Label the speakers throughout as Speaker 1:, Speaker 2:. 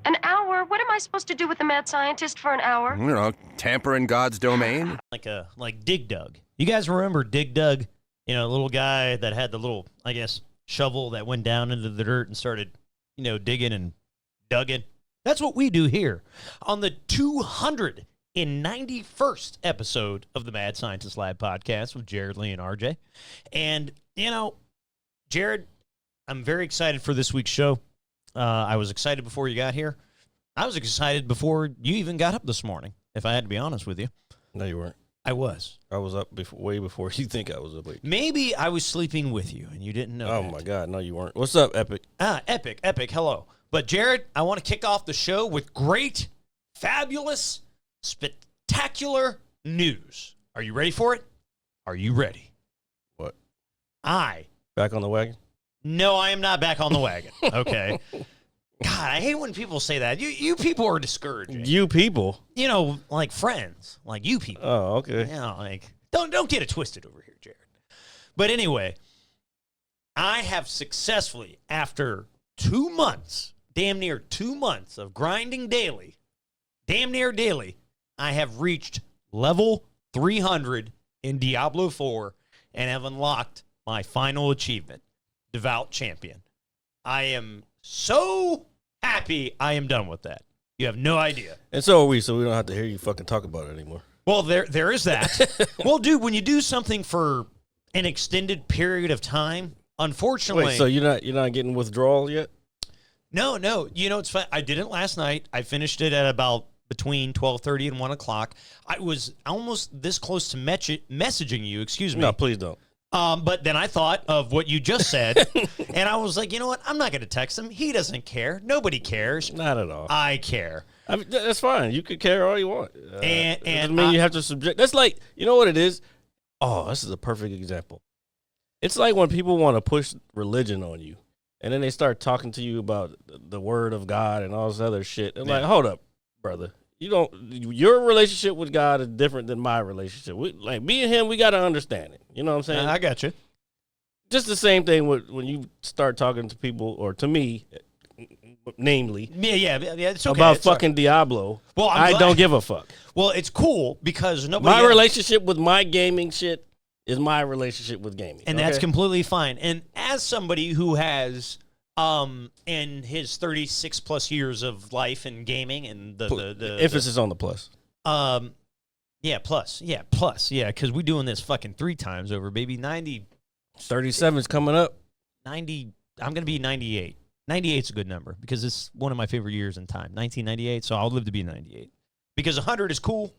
Speaker 1: An hour? What am I supposed to do with the mad scientist for an hour?
Speaker 2: You know, tamper in God's domain.
Speaker 3: Like Dig Dug. You guys remember Dig Dug? You know, a little guy that had the little, I guess, shovel that went down into the dirt and started, digging and dugging. That's what we do here on the 291st episode of the Mad Scientist Lab podcast with Jared, Lee, and RJ. And, Jared, I'm very excited for this week's show. I was excited before you got here. I was excited before you even got up this morning, if I had to be honest with you.
Speaker 4: No, you weren't.
Speaker 3: I was.
Speaker 4: I was up way before you think I was awake.
Speaker 3: Maybe I was sleeping with you and you didn't know.
Speaker 4: Oh,
Speaker 3: that.
Speaker 4: my God. No, you weren't. What's up, Epic?
Speaker 3: Epic. Hello. But, Jared, I want to kick off the show with great, fabulous, spectacular news. Are you ready for it? Are you ready?
Speaker 4: What?
Speaker 3: Back
Speaker 4: on the wagon?
Speaker 3: No, I am not back on the wagon. Okay. God, I hate when people say that. You people are discouraging.
Speaker 4: You people?
Speaker 3: Like friends. Like you people.
Speaker 4: Oh, okay.
Speaker 3: Don't get it twisted over here, Jared. But anyway, I have successfully, after 2 months, damn near 2 months of grinding daily, damn near daily, I have reached level 300 in Diablo 4 and have unlocked my final achievement, Devout Champion. I am so happy I am done with that. You have no idea.
Speaker 4: And so are we, so we don't have to hear you fucking talk about it anymore.
Speaker 3: Well, there is that. Well, dude, when you do something for an extended period of time, unfortunately...
Speaker 4: Wait, so you're not getting withdrawal yet?
Speaker 3: No. It's fun. I did it last night. I finished it at about between 12:30 and 1 o'clock. I was almost this close to messaging you, excuse me.
Speaker 4: No, please don't.
Speaker 3: But then I thought of what you just said, and I was like, you know what? I'm not going to text him. He doesn't care. Nobody cares.
Speaker 4: Not at all.
Speaker 3: I care.
Speaker 4: I mean, that's fine. You could care all you want.
Speaker 3: And
Speaker 4: you have to subject. That's like, you know what it is? Oh, this is a perfect example. It's like when people want to push religion on you, and then they start talking to you about the word of God and all this other shit. And like, hold up, brother. Your relationship with God is different than my relationship. Like me and him, we got to understand it. You know what I'm saying?
Speaker 3: I got you.
Speaker 4: Just the same thing when you start talking to people, or to me, namely.
Speaker 3: Yeah. It's okay.
Speaker 4: About fucking Diablo.
Speaker 3: Well,
Speaker 4: I don't give a fuck.
Speaker 3: Well, it's cool because nobody.
Speaker 4: My relationship with my gaming shit is my relationship with gaming,
Speaker 3: and that's completely fine. And as somebody who has, in his 36 plus years of life in gaming, and the
Speaker 4: emphasis on the plus.
Speaker 3: Plus, because we're doing this fucking 3 times over, baby.
Speaker 4: 37's coming up.
Speaker 3: 90. I'm gonna be 98. 98's a good number because it's one of my favorite years in time. 1998. So I'll live to be 98 because 100 is cool,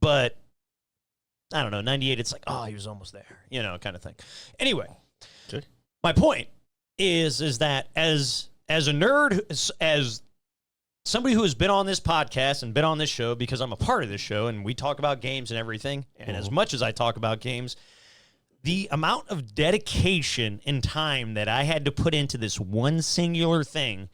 Speaker 3: but I don't know. 98. It's like, oh, he was almost there, kind of thing. Anyway,
Speaker 4: okay.
Speaker 3: My point is that as a nerd, as somebody who has been on this podcast and been on this show, because I'm a part of this show and we talk about games and everything, and as much as I talk about games, the amount of dedication and time that I had to put into this one singular thing,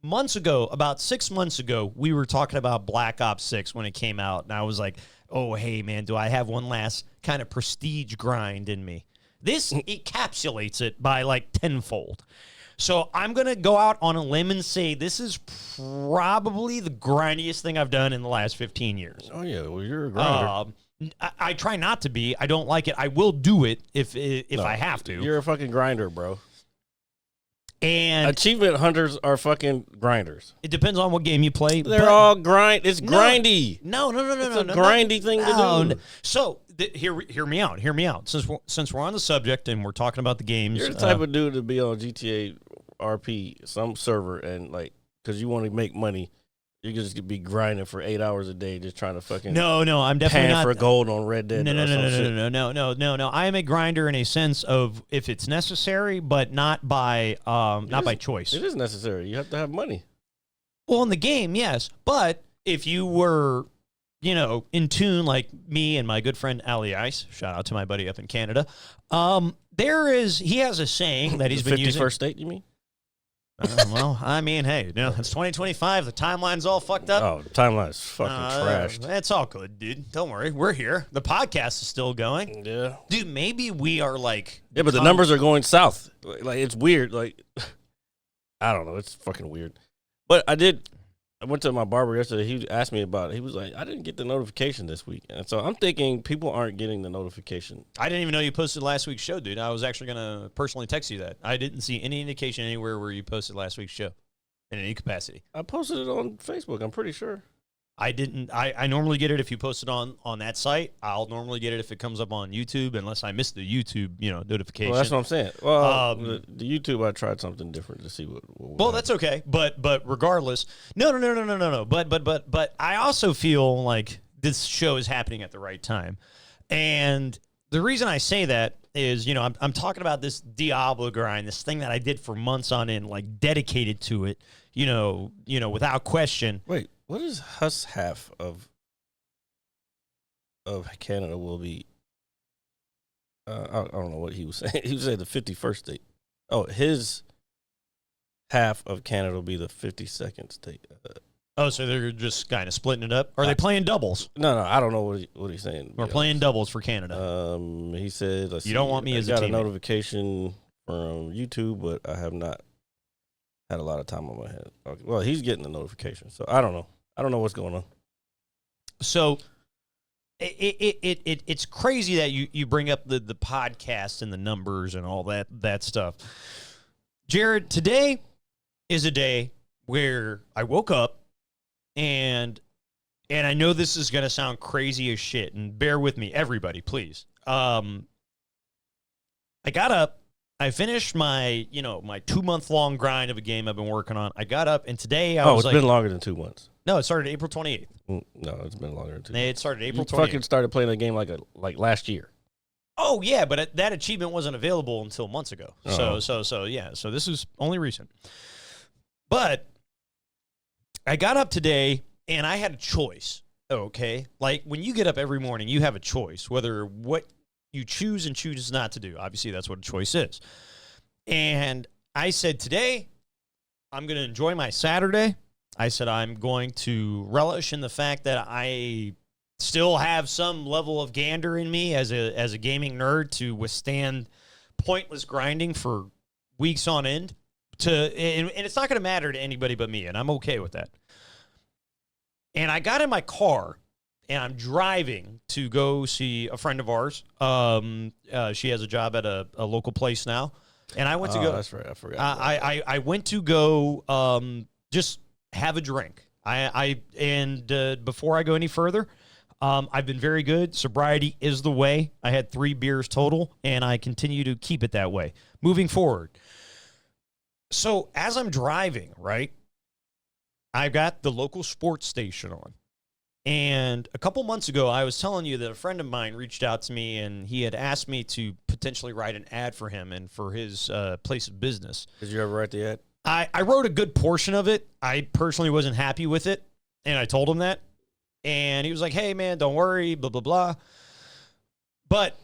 Speaker 3: months ago, about 6 months ago, we were talking about Black Ops 6 when it came out, and I was like, oh, hey, man, do I have one last kind of prestige grind in me? This encapsulates it by like tenfold. So I'm going to go out on a limb and say this is probably the grindiest thing I've done in the last 15 years.
Speaker 4: Oh, yeah. Well, you're a grinder.
Speaker 3: I try not to be. I don't like it. I will do it if I have to.
Speaker 4: You're a fucking grinder, bro.
Speaker 3: And
Speaker 4: achievement hunters are fucking grinders.
Speaker 3: It depends on what game you play.
Speaker 4: They're all grind. It's grindy.
Speaker 3: No.
Speaker 4: It's a grindy thing to do.
Speaker 3: So hear me out. Hear me out. Since we're on the subject and we're talking about the games,
Speaker 4: you're the type of dude to be on GTA RP, some server, and like because you want to make money, you can just be grinding for 8 hours a day, just trying to fucking
Speaker 3: no. I'm definitely
Speaker 4: pan
Speaker 3: not
Speaker 4: for gold on Red Dead.
Speaker 3: No. I am a grinder in a sense of if it's necessary, but not by choice.
Speaker 4: It is necessary. You have to have money.
Speaker 3: Well, in the game, yes, but if you were, in tune like me and my good friend Ali Ice, shout out to my buddy up in Canada. He has a saying that he's been using.
Speaker 4: 51st state, you mean?
Speaker 3: Well, I mean, hey, it's 2025. The timeline's all fucked up.
Speaker 4: Oh, the timeline is fucking trashed.
Speaker 3: It's all good, dude. Don't worry. We're here. The podcast is still going.
Speaker 4: Yeah.
Speaker 3: Dude, maybe we are like...
Speaker 4: Yeah, but the numbers are going south. Like, it's weird. Like, I don't know. It's fucking weird. But I went to my barber yesterday. He asked me about it. He was like, I didn't get the notification this week. And so I'm thinking people aren't getting the notification.
Speaker 3: I didn't even know you posted last week's show, dude. I was actually going to personally text you that. I didn't see any indication anywhere where you posted last week's show in any capacity.
Speaker 4: I posted it on Facebook, I'm pretty sure.
Speaker 3: I didn't. I normally get it if you post it on that site. I'll normally get it if it comes up on YouTube, unless I miss the YouTube, notification.
Speaker 4: Well, that's what I'm saying. Well, the YouTube, I tried something different to see what
Speaker 3: well, that's okay. But regardless, no. But I also feel like this show is happening at the right time, and the reason I say that is, I'm talking about this Diablo grind, this thing that I did for months on end, like dedicated to it, without question.
Speaker 4: Wait. What is Huss half of Canada will be? I don't know what he was saying. He was saying the 51st state. Oh, his half of Canada will be the 52nd state.
Speaker 3: So they're just kind of splitting it up? Are they playing doubles?
Speaker 4: No, I don't know what he's saying.
Speaker 3: We're playing doubles for Canada.
Speaker 4: He said,
Speaker 3: you don't want me as a teammate.
Speaker 4: I got a notification from YouTube, but I have not had a lot of time on my head. Okay. Well, he's getting the notification, so I don't know. I don't know what's going on.
Speaker 3: So it's crazy that you bring up the podcast and the numbers and all that stuff. Jared, today is a day where I woke up and I know this is going to sound crazy as shit, and bear with me, everybody, please. I got up. I finished my 2-month-long grind of a game I've been working on. I got up, and today I was
Speaker 4: it's been longer than 2 months.
Speaker 3: No, it started April 28th.
Speaker 4: No, it's been longer than 2
Speaker 3: months. It started April 28th.
Speaker 4: You fucking started playing a game like last year.
Speaker 3: Oh, yeah, but that achievement wasn't available until months ago.
Speaker 4: Uh-huh.
Speaker 3: So this is only recent. But I got up today, and I had a choice, okay? Like, when you get up every morning, you have a choice, whether what you choose and choose not to do. Obviously, that's what a choice is. And I said, today, I'm going to enjoy my Saturday. I said, I'm going to relish in the fact that I still have some level of gander in me as a gaming nerd to withstand pointless grinding for weeks on end. And it's not going to matter to anybody but me, and I'm okay with that. And I got in my car, and I'm driving to go see a friend of ours. She has a job at a local place now. And I went to go.
Speaker 4: That's right. I forgot.
Speaker 3: I went to go just have a drink. Before I go any further, I've been very good. Sobriety is the way. I had 3 beers total, and I continue to keep it that way moving forward. So as I'm driving, right, I've got the local sports station on. And a couple months ago, I was telling you that a friend of mine reached out to me, and he had asked me to potentially write an ad for him and for his place of business.
Speaker 4: Did you ever write the ad?
Speaker 3: I wrote a good portion of it. I personally wasn't happy with it, and I told him that. And he was like, hey, man, don't worry, blah, blah, blah. But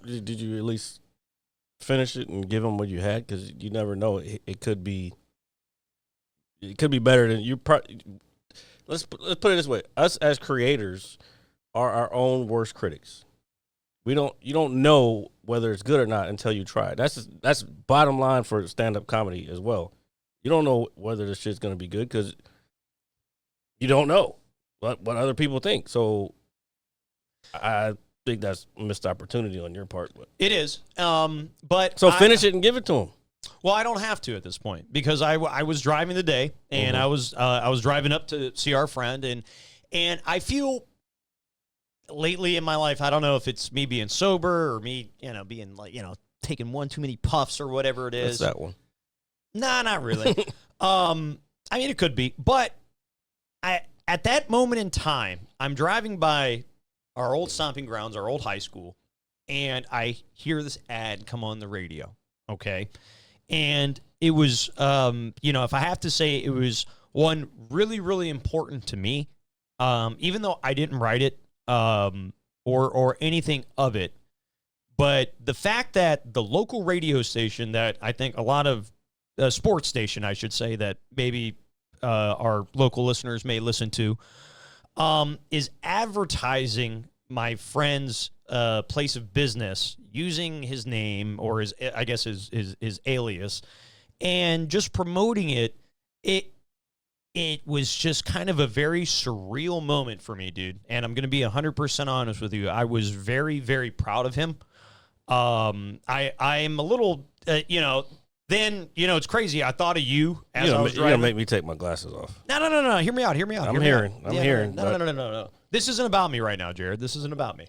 Speaker 4: did you at least finish it and give him what you had? Because you never know. It could be better than you. Let's put it this way: us as creators are our own worst critics. You don't know whether it's good or not until you try it. That's bottom line for stand-up comedy as well. You don't know whether this shit's gonna be good because you don't know what other people think. So I think that's a missed opportunity on your part. But
Speaker 3: it is.
Speaker 4: Finish it and give it to him.
Speaker 3: Well, I don't have to at this point because I was driving the day, and I was driving up to see our friend, and I feel lately in my life, I don't know if it's me being sober or me, being taking one too many puffs or whatever it is.
Speaker 4: That's that one.
Speaker 3: Nah, not really. I mean, it could be, but at that moment in time, I'm driving by our old stomping grounds, our old high school, and I hear this ad come on the radio. Okay. And it was, if I have to say, it was one really, really important to me, even though I didn't write it or anything of it. But the fact that the local radio station that I think a lot of sports station, I should say, that maybe our local listeners may listen to, is advertising my friend's place of business using his name or his alias, and just promoting it, it was just kind of a very surreal moment for me, dude. And I'm going to be 100% honest with you. I was very, very proud of him. I'm a little, then, it's crazy. I thought of you as I was driving.
Speaker 4: You're going to make me take my glasses off.
Speaker 3: No. Hear me out.
Speaker 4: I'm hearing.
Speaker 3: No. This isn't about me right now, Jared. This isn't about me.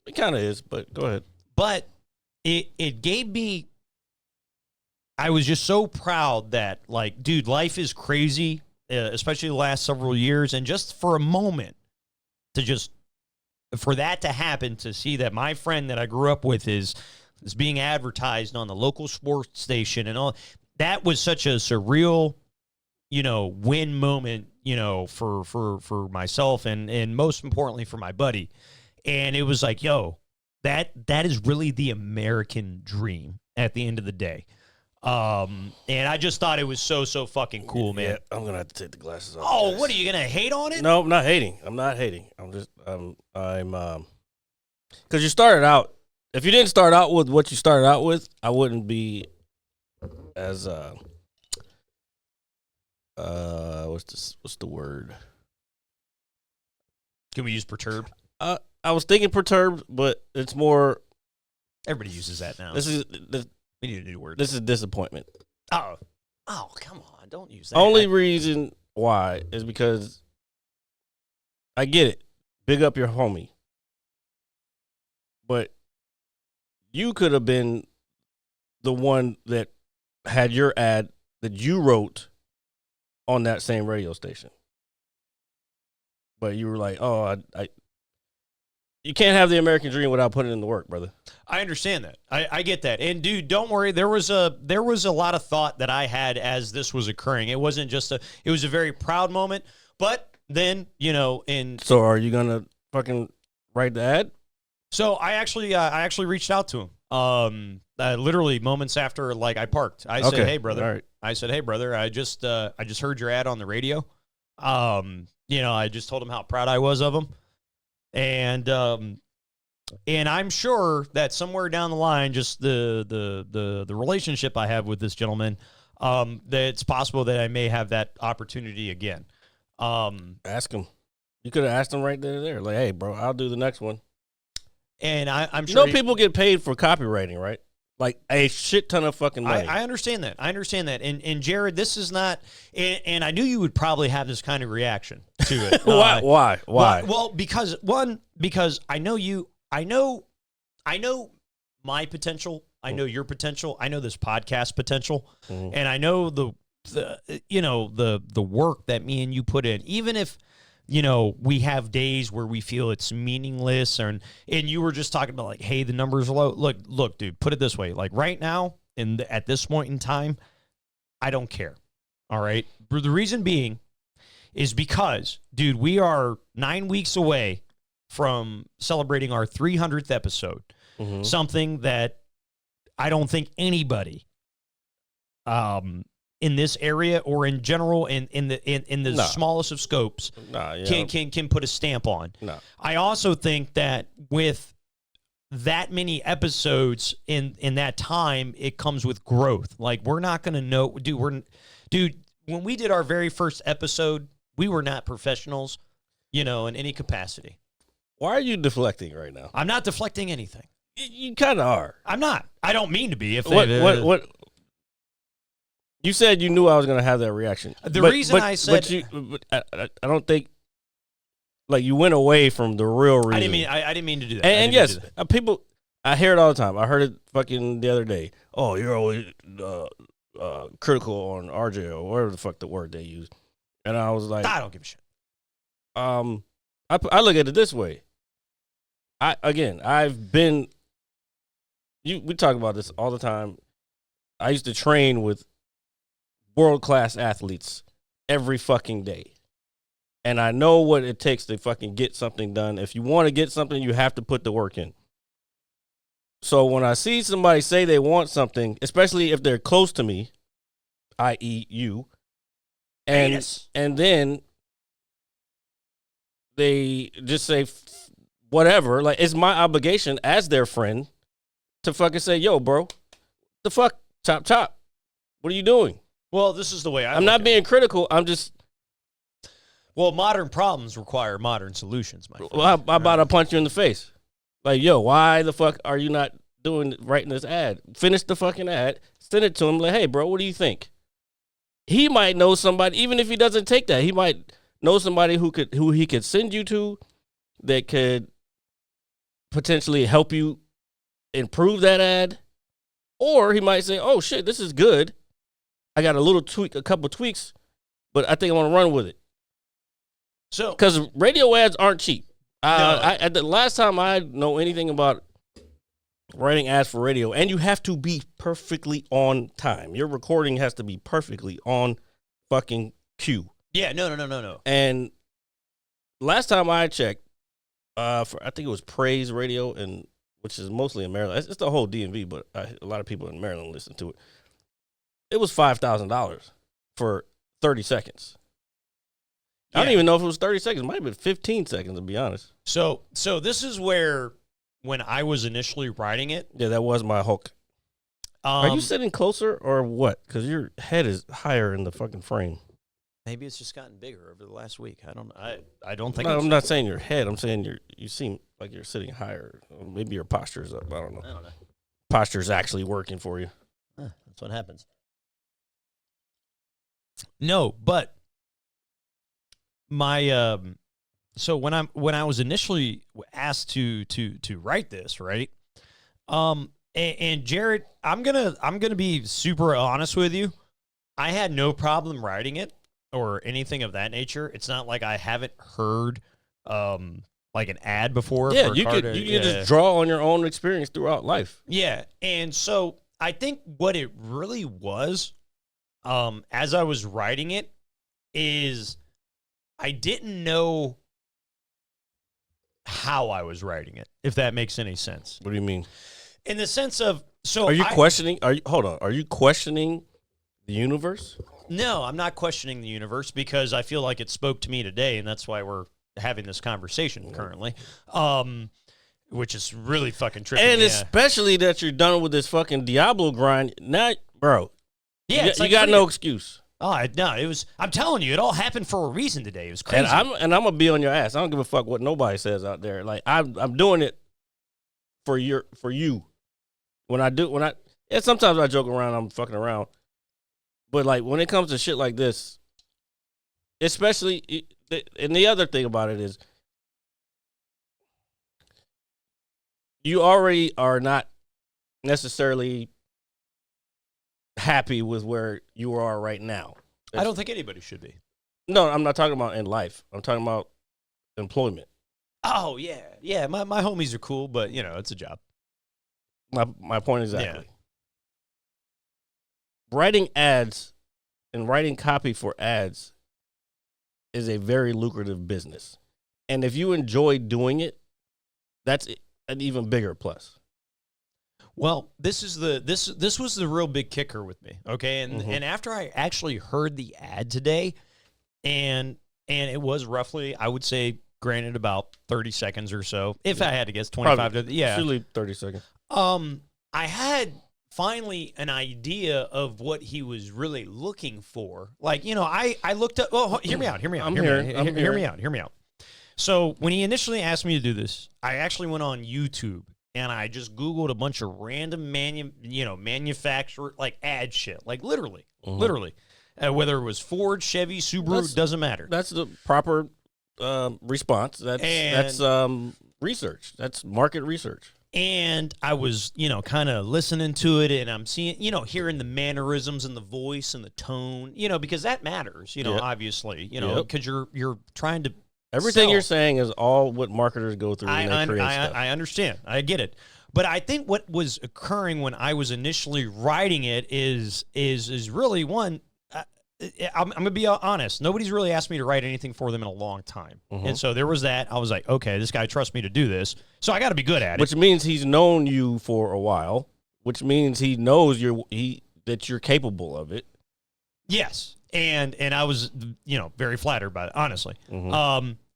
Speaker 4: It kind of is, but go ahead.
Speaker 3: But it gave me, I was just so proud that, like, dude, life is crazy, especially the last several years. And just for a moment for that to happen, to see that my friend that I grew up with is being advertised on the local sports station and all, that was such a surreal, win moment, for myself and most importantly for my buddy. And it was like, yo, that is really the American dream at the end of the day. And I just thought it was so fucking cool, man.
Speaker 4: Yeah, I'm gonna have to take the glasses off.
Speaker 3: Oh,
Speaker 4: guys.
Speaker 3: what are you gonna hate on it?
Speaker 4: No, I'm not hating. I'm just because you started out. If you didn't start out with what you started out with, I wouldn't be as what's the word?
Speaker 3: Can we use perturbed?
Speaker 4: I was thinking perturbed, but it's more.
Speaker 3: Everybody uses that now. We need a new word.
Speaker 4: This is disappointment.
Speaker 3: Oh, come on. Don't use that.
Speaker 4: Only reason why is because I get it. Big up your homie. But you could have been the one that had your ad that you wrote on that same radio station. But you were like, oh, you can't have the American dream without putting in the work, brother.
Speaker 3: I understand that. I get that. And dude, don't worry. There was a lot of thought that I had as this was occurring. It wasn't just it was a very proud moment. But then,
Speaker 4: So are you gonna fucking write the ad?
Speaker 3: So I actually reached out to him. Literally moments after, like, I parked. I said, "Hey, brother."
Speaker 4: All right.
Speaker 3: I said, "Hey, brother. I just heard your ad on the radio. I just told him how proud I was of him, and I'm sure that somewhere down the line, just the relationship I have with this gentleman, that it's possible that I may have that opportunity again."
Speaker 4: Ask him. You could have asked him right there. Like, hey, bro, I'll do the next one.
Speaker 3: And I'm sure
Speaker 4: people get paid for copywriting, right? Like a shit ton of fucking money.
Speaker 3: I understand that. And Jared, this is not. And I knew you would probably have this kind of reaction to it.
Speaker 4: Why?
Speaker 3: Well, because I know you. I know my potential. I know your potential. I know this podcast potential, and I know the work that me and you put in. Even if we have days where we feel it's meaningless, and you were just talking about, like, hey, the numbers are low. Look, dude, put it this way. Like, right now, at this point in time, I don't care. All right? The reason being is because, dude, we are 9 weeks away from celebrating our 300th episode. Something that I don't think anybody in this area or in general in the smallest of scopes can put a stamp on.
Speaker 4: No.
Speaker 3: I also think that with that many episodes in that time, it comes with growth. Like, we're not going to know, dude, when we did our very first episode, we were not professionals, in any capacity.
Speaker 4: Why are you deflecting right now?
Speaker 3: I'm not deflecting anything.
Speaker 4: You kind of are.
Speaker 3: I'm not. I don't mean to be.
Speaker 4: What? You said you knew I was going to have that reaction.
Speaker 3: I said,
Speaker 4: I don't think, like, you went away from the real reason.
Speaker 3: I didn't mean to do that.
Speaker 4: And yes, people, I hear it all the time. I heard it fucking the other day. Oh, you're always critical on RJ or whatever the fuck the word they use. And I was like,
Speaker 3: I don't give a shit.
Speaker 4: I look at it this way. I've been. We talk about this all the time. I used to train with world-class athletes every fucking day. And I know what it takes to fucking get something done. If you want to get something, you have to put the work in. So when I see somebody say they want something, especially if they're close to me, i.e. you, and then they just say whatever, like, it's my obligation as their friend to fucking say, yo, bro, the fuck, Chop. What are you doing?
Speaker 3: Well, this is the way
Speaker 4: I'm not being critical. I'm just.
Speaker 3: Well, modern problems require modern solutions, my friend.
Speaker 4: Well, how about I punch you in the face? Like, yo, why the fuck are you not writing this ad? Finish the fucking ad. Send it to him. Like, hey, bro, what do you think? He might know somebody, even if he doesn't take that. He might know somebody who he could send you to that could potentially help you improve that ad. Or he might say, oh, shit, this is good. I got a couple tweaks, but I think I want to run with it.
Speaker 3: So,
Speaker 4: because radio ads aren't cheap.
Speaker 3: No.
Speaker 4: The last time I know anything about writing ads for radio, and you have to be perfectly on time. Your recording has to be perfectly on fucking cue.
Speaker 3: Yeah, no.
Speaker 4: And last time I checked, I think it was Praise Radio, which is mostly in Maryland. It's the whole DMV, but a lot of people in Maryland listen to it. It was $5,000 for 30 seconds. I don't even know if it was 30 seconds. It might have been 15 seconds, to be honest.
Speaker 3: So this is where, when I was initially writing it.
Speaker 4: Yeah, that was my hook. Are you sitting closer or what? Because your head is higher in the fucking frame.
Speaker 3: Maybe it's just gotten bigger over the last week. I don't think.
Speaker 4: No, I'm not saying your head. I'm saying you seem like you're sitting higher. Maybe your posture is up. I don't know. Posture's actually working for you.
Speaker 3: That's what happens. No, but my so when I was initially asked to write this, right? And Jared, I'm gonna be super honest with you. I had no problem writing it or anything of that nature. It's not like I haven't heard like an ad before.
Speaker 4: Yeah,
Speaker 3: for
Speaker 4: you could just draw on your own experience throughout life.
Speaker 3: Yeah, and so I think what it really was, as I was writing it, is I didn't know how I was writing it, if that makes any sense.
Speaker 4: What do you mean?
Speaker 3: In the sense of, so
Speaker 4: are you questioning? Are you questioning the universe?
Speaker 3: No, I'm not questioning the universe because I feel like it spoke to me today, and that's why we're having this conversation currently. Which is really fucking trippy.
Speaker 4: And especially that you're done with this fucking Diablo grind. Now, bro.
Speaker 3: Yeah,
Speaker 4: you got no excuse.
Speaker 3: No, it was. I'm telling you, it all happened for a reason today. It was crazy.
Speaker 4: And I'm gonna be on your ass. I don't give a fuck what nobody says out there. Like I'm doing it for you. Sometimes I joke around. I'm fucking around. But like when it comes to shit like this, especially, and the other thing about it is, you already are not necessarily happy with where you are right now.
Speaker 3: I don't think anybody should be.
Speaker 4: No, I'm not talking about in life. I'm talking about employment.
Speaker 3: Oh, yeah. Yeah, my homies are cool, but, it's a job.
Speaker 4: My point exactly. Yeah. Writing ads and writing copy for ads is a very lucrative business. And if you enjoy doing it, that's an even bigger plus.
Speaker 3: Well, this was the real big kicker with me, okay? And after I actually heard the ad today, and it was roughly, I would say, granted, about 30 seconds or so, if I had to guess, 25
Speaker 4: Probably,
Speaker 3: yeah.
Speaker 4: Usually 30 seconds.
Speaker 3: I had finally an idea of what he was really looking for. Like, I looked up, hear me out. Hear me out. So when he initially asked me to do this, I actually went on YouTube and I just Googled a bunch of random manufacturer like ad shit, like literally, whether it was Ford, Chevy, Subaru, doesn't matter.
Speaker 4: That's the proper response. That's research. That's market research.
Speaker 3: And I was, kind of listening to it, and I'm seeing, hearing the mannerisms and the voice and the tone, because that matters, obviously, because you're trying to.
Speaker 4: Everything you're saying is all what marketers go through when they create stuff.
Speaker 3: I understand. I get it. But I think what was occurring when I was initially writing it is really one. I'm going to be honest. Nobody's really asked me to write anything for them in a long time. And so there was that. I was like, okay, this guy trusts me to do this. So I got to be good at it.
Speaker 4: Which means he's known you for a while, which means he knows that you're capable of it.
Speaker 3: Yes. And I was, very flattered by it, honestly.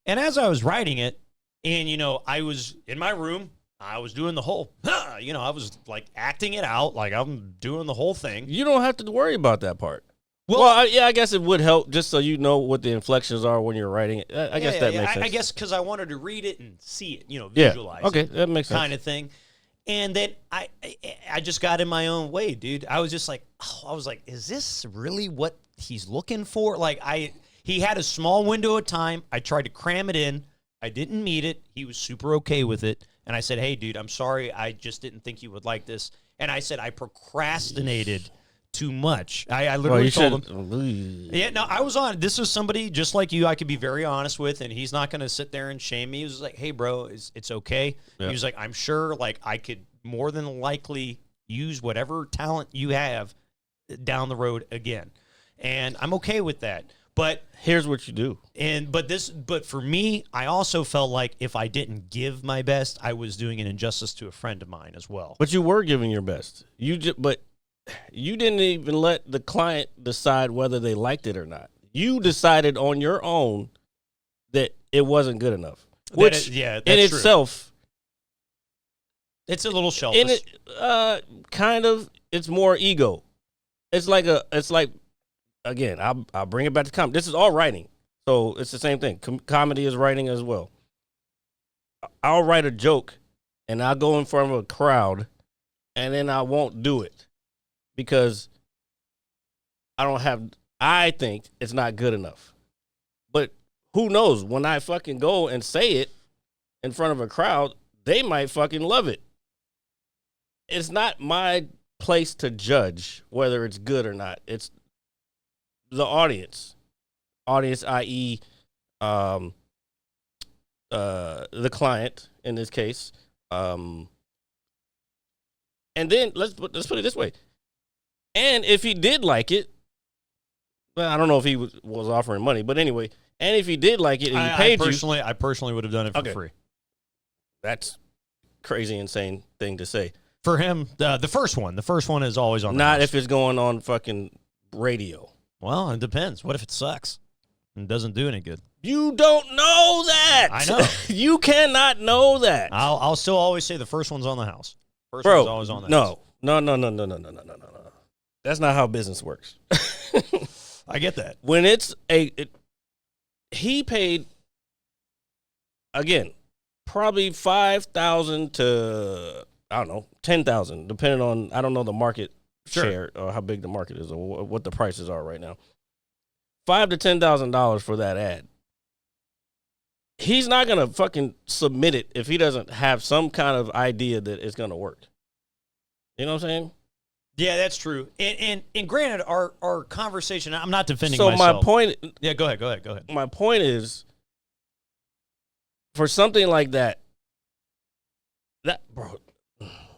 Speaker 3: And as I was writing it, and, I was in my room, I was doing the whole, I was like acting it out, like I'm doing the whole thing.
Speaker 4: You don't have to worry about that part. Well, I guess it would help just so you know what the inflections are when you're writing it. I guess that makes sense.
Speaker 3: I guess because I wanted to read it and see it, visualize
Speaker 4: okay,
Speaker 3: it.
Speaker 4: that makes sense.
Speaker 3: Kind of thing. And then I just got in my own way, dude. I was just like, is this really what he's looking for? Like, he had a small window of time. I tried to cram it in. I didn't meet it. He was super okay with it. And I said, hey, dude, I'm sorry. I just didn't think you would like this. And I said, I procrastinated too much. I literally told him. Yeah, no, I was on. This is somebody just like you I could be very honest with, and he's not going to sit there and shame me. He was like, hey, bro, it's okay. Yeah. He was like, I'm sure like I could more than likely use whatever talent you have down the road again. And I'm okay with that. But
Speaker 4: here's what you do.
Speaker 3: But for me, I also felt like if I didn't give my best, I was doing an injustice to a friend of mine as well.
Speaker 4: But you were giving your best. But you didn't even let the client decide whether they liked it or not. You decided on your own that it wasn't good enough. Which in itself,
Speaker 3: it's a little selfish.
Speaker 4: Kind of. It's more ego. It's like again. I'll bring it back to comedy. This is all writing, so it's the same thing. Comedy is writing as well. I'll write a joke, and I'll go in front of a crowd, and then I won't do it. Because I think it's not good enough. But who knows? When I fucking go and say it in front of a crowd, they might fucking love it. It's not my place to judge whether it's good or not. It's the audience. Audience, i.e., the client in this case. And then let's put it this way. And if he did like it, well, I don't know if he was offering money, but anyway, and if he did like it and he paid you.
Speaker 3: I personally would have done it for free.
Speaker 4: That's crazy, insane thing to say.
Speaker 3: For him, the first one is always on the
Speaker 4: Not
Speaker 3: house.
Speaker 4: if it's going on fucking radio.
Speaker 3: Well, it depends. What if it sucks and doesn't do any good?
Speaker 4: You don't know that.
Speaker 3: I know.
Speaker 4: You cannot know that.
Speaker 3: I'll still always say the first one's on the house. One's always on the house.
Speaker 4: No. That's not how business works.
Speaker 3: I get that.
Speaker 4: When he paid, again, probably 5,000 to, I don't know, 10,000, depending on, I don't know the market share or how big the market is or what the prices are right now. $5,000 to $10,000 for that ad. He's not going to fucking submit it if he doesn't have some kind of idea that it's going to work. You know what I'm saying?
Speaker 3: Yeah, that's true. And granted, our conversation, I'm not defending
Speaker 4: myself. So my point...
Speaker 3: Yeah, go ahead.
Speaker 4: My point is, for something like that, bro,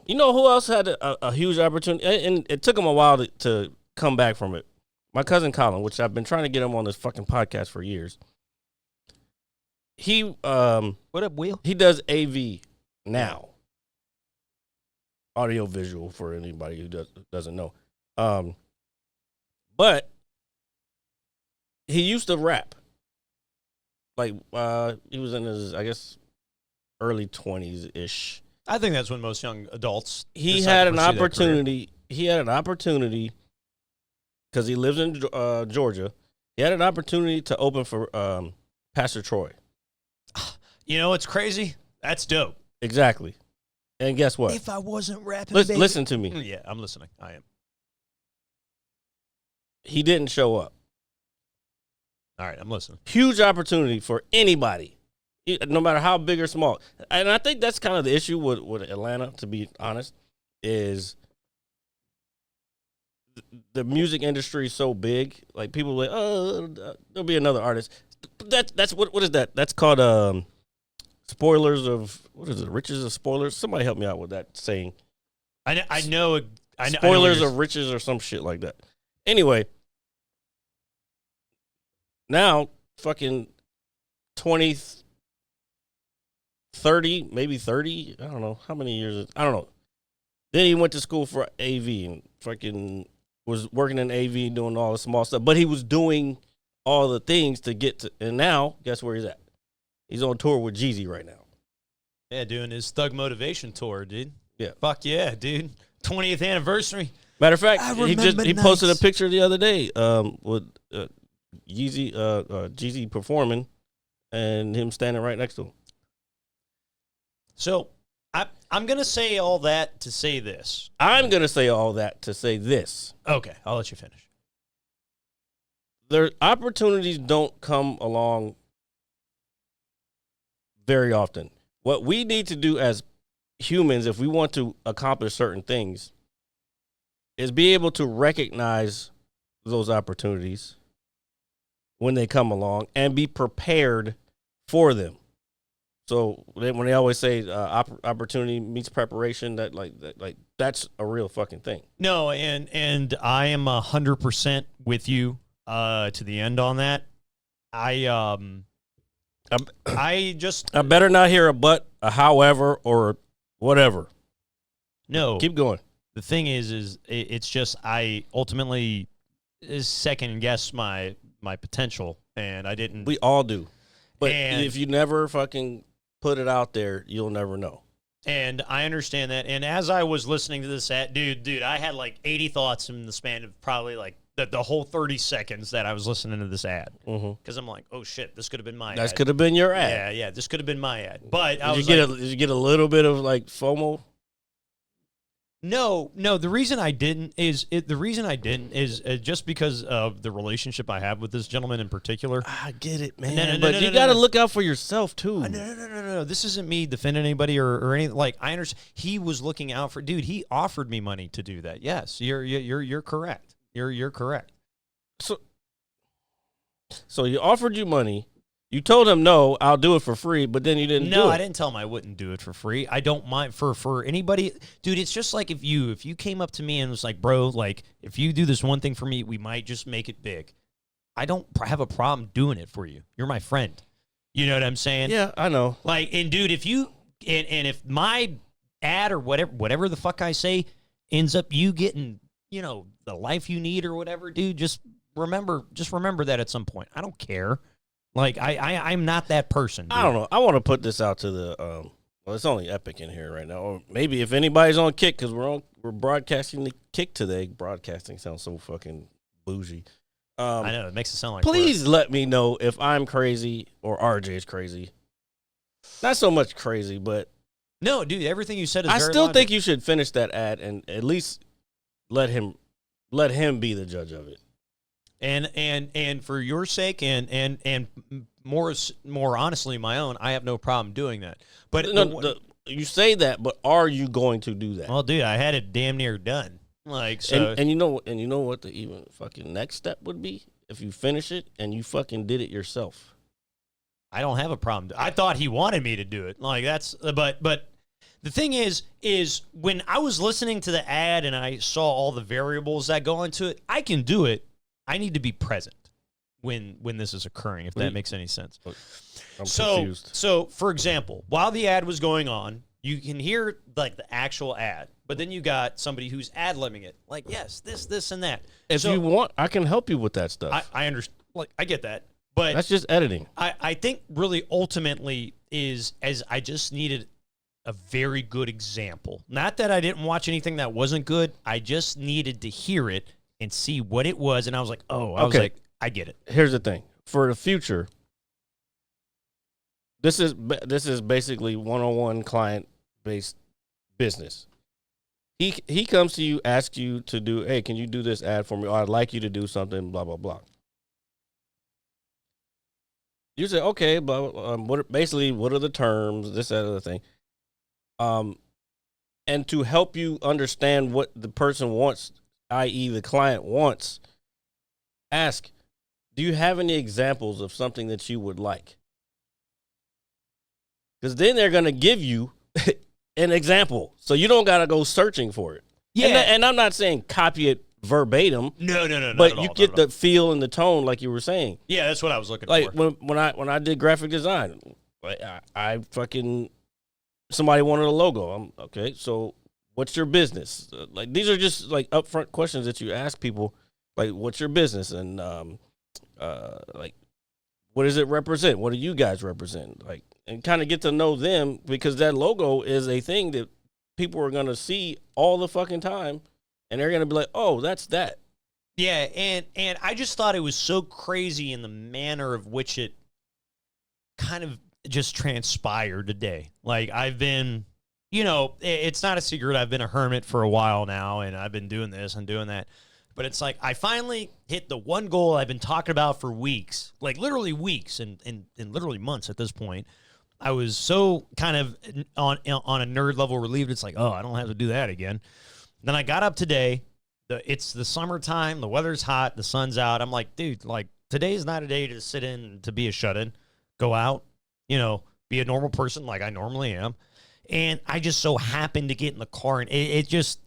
Speaker 4: you know who else had a huge opportunity? And it took him a while to come back from it. My cousin Colin, which I've been trying to get him on this fucking podcast for years. He...
Speaker 3: what up, Will?
Speaker 4: He does AV now. Audio visual for anybody who doesn't know. But he used to rap. Like he was in his, I guess, early 20s-ish.
Speaker 3: I think that's when most young adults
Speaker 4: He had an opportunity because he lives in Georgia. He had an opportunity to open for Pastor Troy.
Speaker 3: You know what's crazy? That's dope.
Speaker 4: Exactly. And guess what?
Speaker 3: If I wasn't rapping,
Speaker 4: listen to me.
Speaker 3: Yeah, I'm listening. I am.
Speaker 4: He didn't show up.
Speaker 3: All right, I'm listening.
Speaker 4: Huge opportunity for anybody, no matter how big or small. And I think that's kind of the issue with Atlanta, to be honest, is the music industry is so big. Like, people are like, oh, there'll be another artist. That's what is that? That's called spoilers of, what is it, riches of spoilers? Somebody help me out with that saying.
Speaker 3: I know.
Speaker 4: Spoilers of riches or some shit like that. Anyway, now fucking 20, 30, maybe 30, I don't know how many years, I don't know. Then he went to school for AV and fucking was working in AV doing all the small stuff, but he was doing all the things to get to, and now guess where he's at? He's on tour with Jeezy right now.
Speaker 3: Yeah, doing his Thug Motivation tour, dude.
Speaker 4: Yeah.
Speaker 3: Fuck yeah, dude. 20th anniversary.
Speaker 4: Matter of fact,
Speaker 3: I
Speaker 4: he
Speaker 3: remember
Speaker 4: posted a
Speaker 3: nights.
Speaker 4: picture the other day with Jeezy performing and him standing right next to him.
Speaker 3: So I'm going to say all that to say this.
Speaker 4: I'm going to say all that to say this.
Speaker 3: Okay, I'll let you finish.
Speaker 4: Their opportunities don't come along very often. What we need to do as humans, if we want to accomplish certain things, is be able to recognize those opportunities when they come along and be prepared for them. So when they always say opportunity meets preparation, that's a real fucking thing.
Speaker 3: No, and I am 100% with you to the end on that. I
Speaker 4: better not hear a but, a however, or whatever.
Speaker 3: No.
Speaker 4: Keep going.
Speaker 3: The thing is it's just I ultimately second guess my potential, and I didn't.
Speaker 4: We all do. But
Speaker 3: And-
Speaker 4: if you never fucking put it out there, you'll never know.
Speaker 3: And I understand that. And as I was listening to this ad, dude, I had like 80 thoughts in the span of probably like the whole 30 seconds that I was listening to this ad. Because I'm like, oh shit, this could have been my ad.
Speaker 4: That could have been your ad.
Speaker 3: Yeah, this could have been my ad. But
Speaker 4: Did you get a little bit of like FOMO?
Speaker 3: No. The reason I didn't is just because of the relationship I have with this gentleman in particular.
Speaker 4: I get it, man.
Speaker 3: No,
Speaker 4: but you got to look out for yourself too.
Speaker 3: No. This isn't me defending anybody or anything. Like, I understand he was looking out for. Dude, he offered me money to do that. Yes, you're correct. You're correct.
Speaker 4: So he offered you money. You told him no, I'll do it for free, but then you didn't do it.
Speaker 3: No, I didn't tell him I wouldn't do it for free. I don't mind for anybody, dude. It's just like if you came up to me and was like, bro, like if you do this one thing for me, we might just make it big. I don't have a problem doing it for you. You're my friend. You know what I'm saying?
Speaker 4: Yeah, I know.
Speaker 3: Like, and dude, if you and if my ad or whatever the fuck I say ends up you getting, the life you need or whatever, dude, just remember that at some point. I don't care. Like, I'm not that person, dude.
Speaker 4: I don't know. I want to put this out to the well, it's only Epic in here right now. Or maybe if anybody's on Kick, because we're broadcasting the Kick today. Broadcasting sounds so fucking bougie.
Speaker 3: I know, it makes it sound like
Speaker 4: please let me know if I'm crazy or RJ's crazy. Not so much crazy, but
Speaker 3: no, dude, everything you said is
Speaker 4: I
Speaker 3: very
Speaker 4: still
Speaker 3: logical.
Speaker 4: think you should finish that ad and at least let him be the judge of it.
Speaker 3: And for your sake and more honestly my own, I have no problem doing that. But
Speaker 4: you say that, but are you going to do that?
Speaker 3: Well, dude, I had it damn near done. Like, so
Speaker 4: and you know what the even fucking next step would be if you finish it and you fucking did it yourself.
Speaker 3: I don't have a problem. I thought he wanted me to do it. Like, that's but the thing is when I was listening to the ad and I saw all the variables that go into it, I can do it. I need to be present when this is occurring, if that makes any sense.
Speaker 4: I'm confused.
Speaker 3: So, for example, while the ad was going on, you can hear like the actual ad, but then you got somebody who's ad-libbing it. Like, yes, this, and that.
Speaker 4: If you want, I can help you with that stuff.
Speaker 3: I understand. Like, I get that. But
Speaker 4: that's just editing.
Speaker 3: I think really ultimately I just needed a very good example. Not that I didn't watch anything that wasn't good. I just needed to hear it and see what it was. And I was like, I get it.
Speaker 4: Here's the thing. For the future, this is basically one-on-one client-based business. He comes to you, asks you to do, hey, can you do this ad for me? Or I'd like you to do something, blah, blah, blah. You say, okay, but what are the terms, this, that, other thing. And to help you understand what the person wants, i.e. the client wants, ask, do you have any examples of something that you would like? Because then they're going to give you an example. So you don't got to go searching for it.
Speaker 3: Yeah.
Speaker 4: And I'm not saying copy it verbatim.
Speaker 3: No.
Speaker 4: But you get the feel and the tone like you were saying.
Speaker 3: Yeah, that's what I was looking
Speaker 4: like
Speaker 3: for.
Speaker 4: when I did graphic design, I fucking, somebody wanted a logo. I'm okay, so what's your business? Like, these are just like upfront questions that you ask people. Like, what's your business? And like, what does it represent? What do you guys represent? Like, and kind of get to know them, because that logo is a thing that people are going to see all the fucking time, and they're going to be like, oh, that's that.
Speaker 3: Yeah, and I just thought it was so crazy in the manner of which it kind of just transpired today. Like, I've been, it's not a secret, I've been a hermit for a while now, and I've been doing this and doing that. But it's like I finally hit the one goal I've been talking about for weeks, like literally weeks and literally months at this point. I was so kind of on a nerd level relieved. It's like, oh, I don't have to do that again. Then I got up today. It's the summertime. The weather's hot. The sun's out. I'm like, dude, like today's not a day to sit in, to be a shut-in. Go out, be a normal person like I normally am. And I just so happened to get in the car, and it just,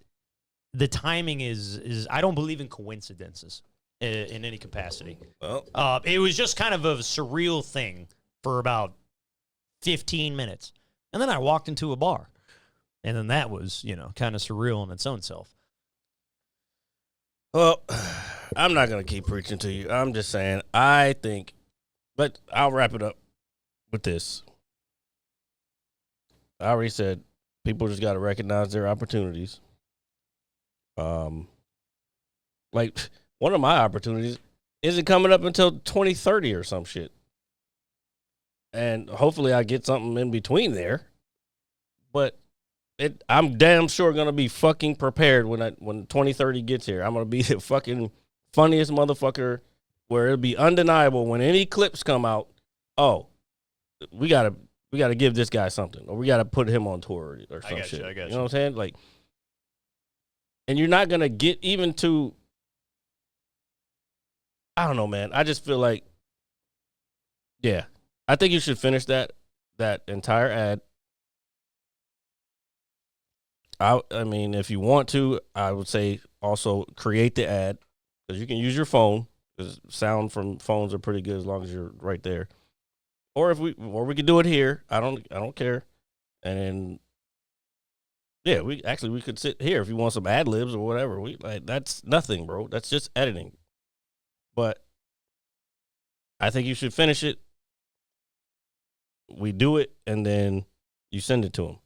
Speaker 3: the timing is I don't believe in coincidences in any capacity.
Speaker 4: Well,
Speaker 3: it was just kind of a surreal thing for about 15 minutes. And then I walked into a bar. And then that was, kind of surreal in its own self.
Speaker 4: Well, I'm not going to keep preaching to you. I'm just saying, I think, but I'll wrap it up with this. I already said people just got to recognize their opportunities. Like one of my opportunities isn't coming up until 2030 or some shit. And hopefully I get something in between there. But I'm damn sure going to be fucking prepared when 2030 gets here. I'm going to be the fucking funniest motherfucker, where it'll be undeniable when any clips come out. Oh, we got to give this guy something, or we got to put him on tour or some shit.
Speaker 3: I got
Speaker 4: you know what I'm saying? Like, and you're not going to get even to, I don't know, man. I just feel like, yeah, I think you should finish that entire ad. I mean, if you want to, I would say also create the ad, because you can use your phone, because sound from phones are pretty good as long as you're right there. Or we could do it here. I don't care. And then, yeah, we could sit here if you want some ad libs or whatever. That's nothing, bro. That's just editing. But I think you should finish it. We do it, and then you send it to him.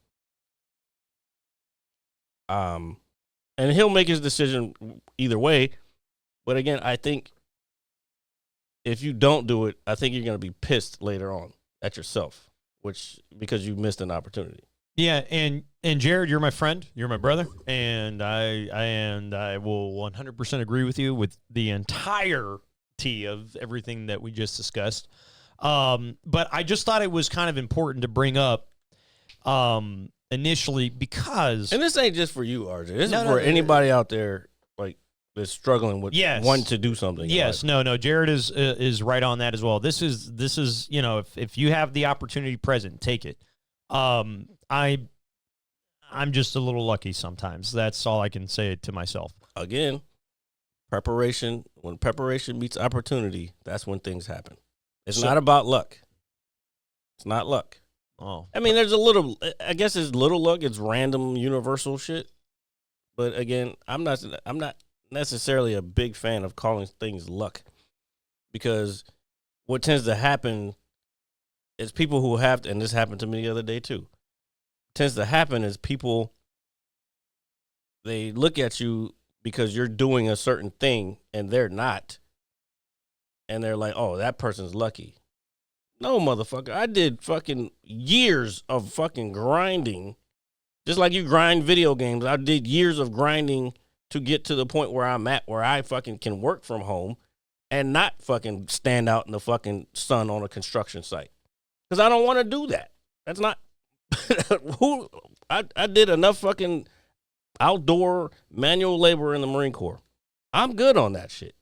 Speaker 4: And he'll make his decision either way. But again, I think if you don't do it, I think you're going to be pissed later on at yourself, because you missed an opportunity.
Speaker 3: Yeah, and Jared, you're my friend, you're my brother, and I will 100% agree with you with the entirety of everything that we just discussed. But I just thought it was kind of important to bring up initially, because,
Speaker 4: and this ain't just for you, RJ. This is for anybody out there like that's struggling with wanting to do something.
Speaker 3: Yes, no. Jared is right on that as well. This is if you have the opportunity present, take it. I'm just a little lucky sometimes. That's all I can say to myself.
Speaker 4: Again, preparation. When preparation meets opportunity, that's when things happen. It's not about luck. It's not luck.
Speaker 3: Oh,
Speaker 4: I mean, there's I guess it's little luck. It's random universal shit. But again, I'm not necessarily a big fan of calling things luck, because what tends to happen is people who have, and this happened to me the other day too, tends to happen is people, they look at you because you're doing a certain thing and they're not. And they're like, oh, that person's lucky. No, motherfucker. I did fucking years of fucking grinding. Just like you grind video games, I did years of grinding to get to the point where I'm at, where I fucking can work from home and not fucking stand out in the fucking sun on a construction site. Because I don't want to do that. That's not I did enough fucking outdoor manual labor in the Marine Corps. I'm good on that shit.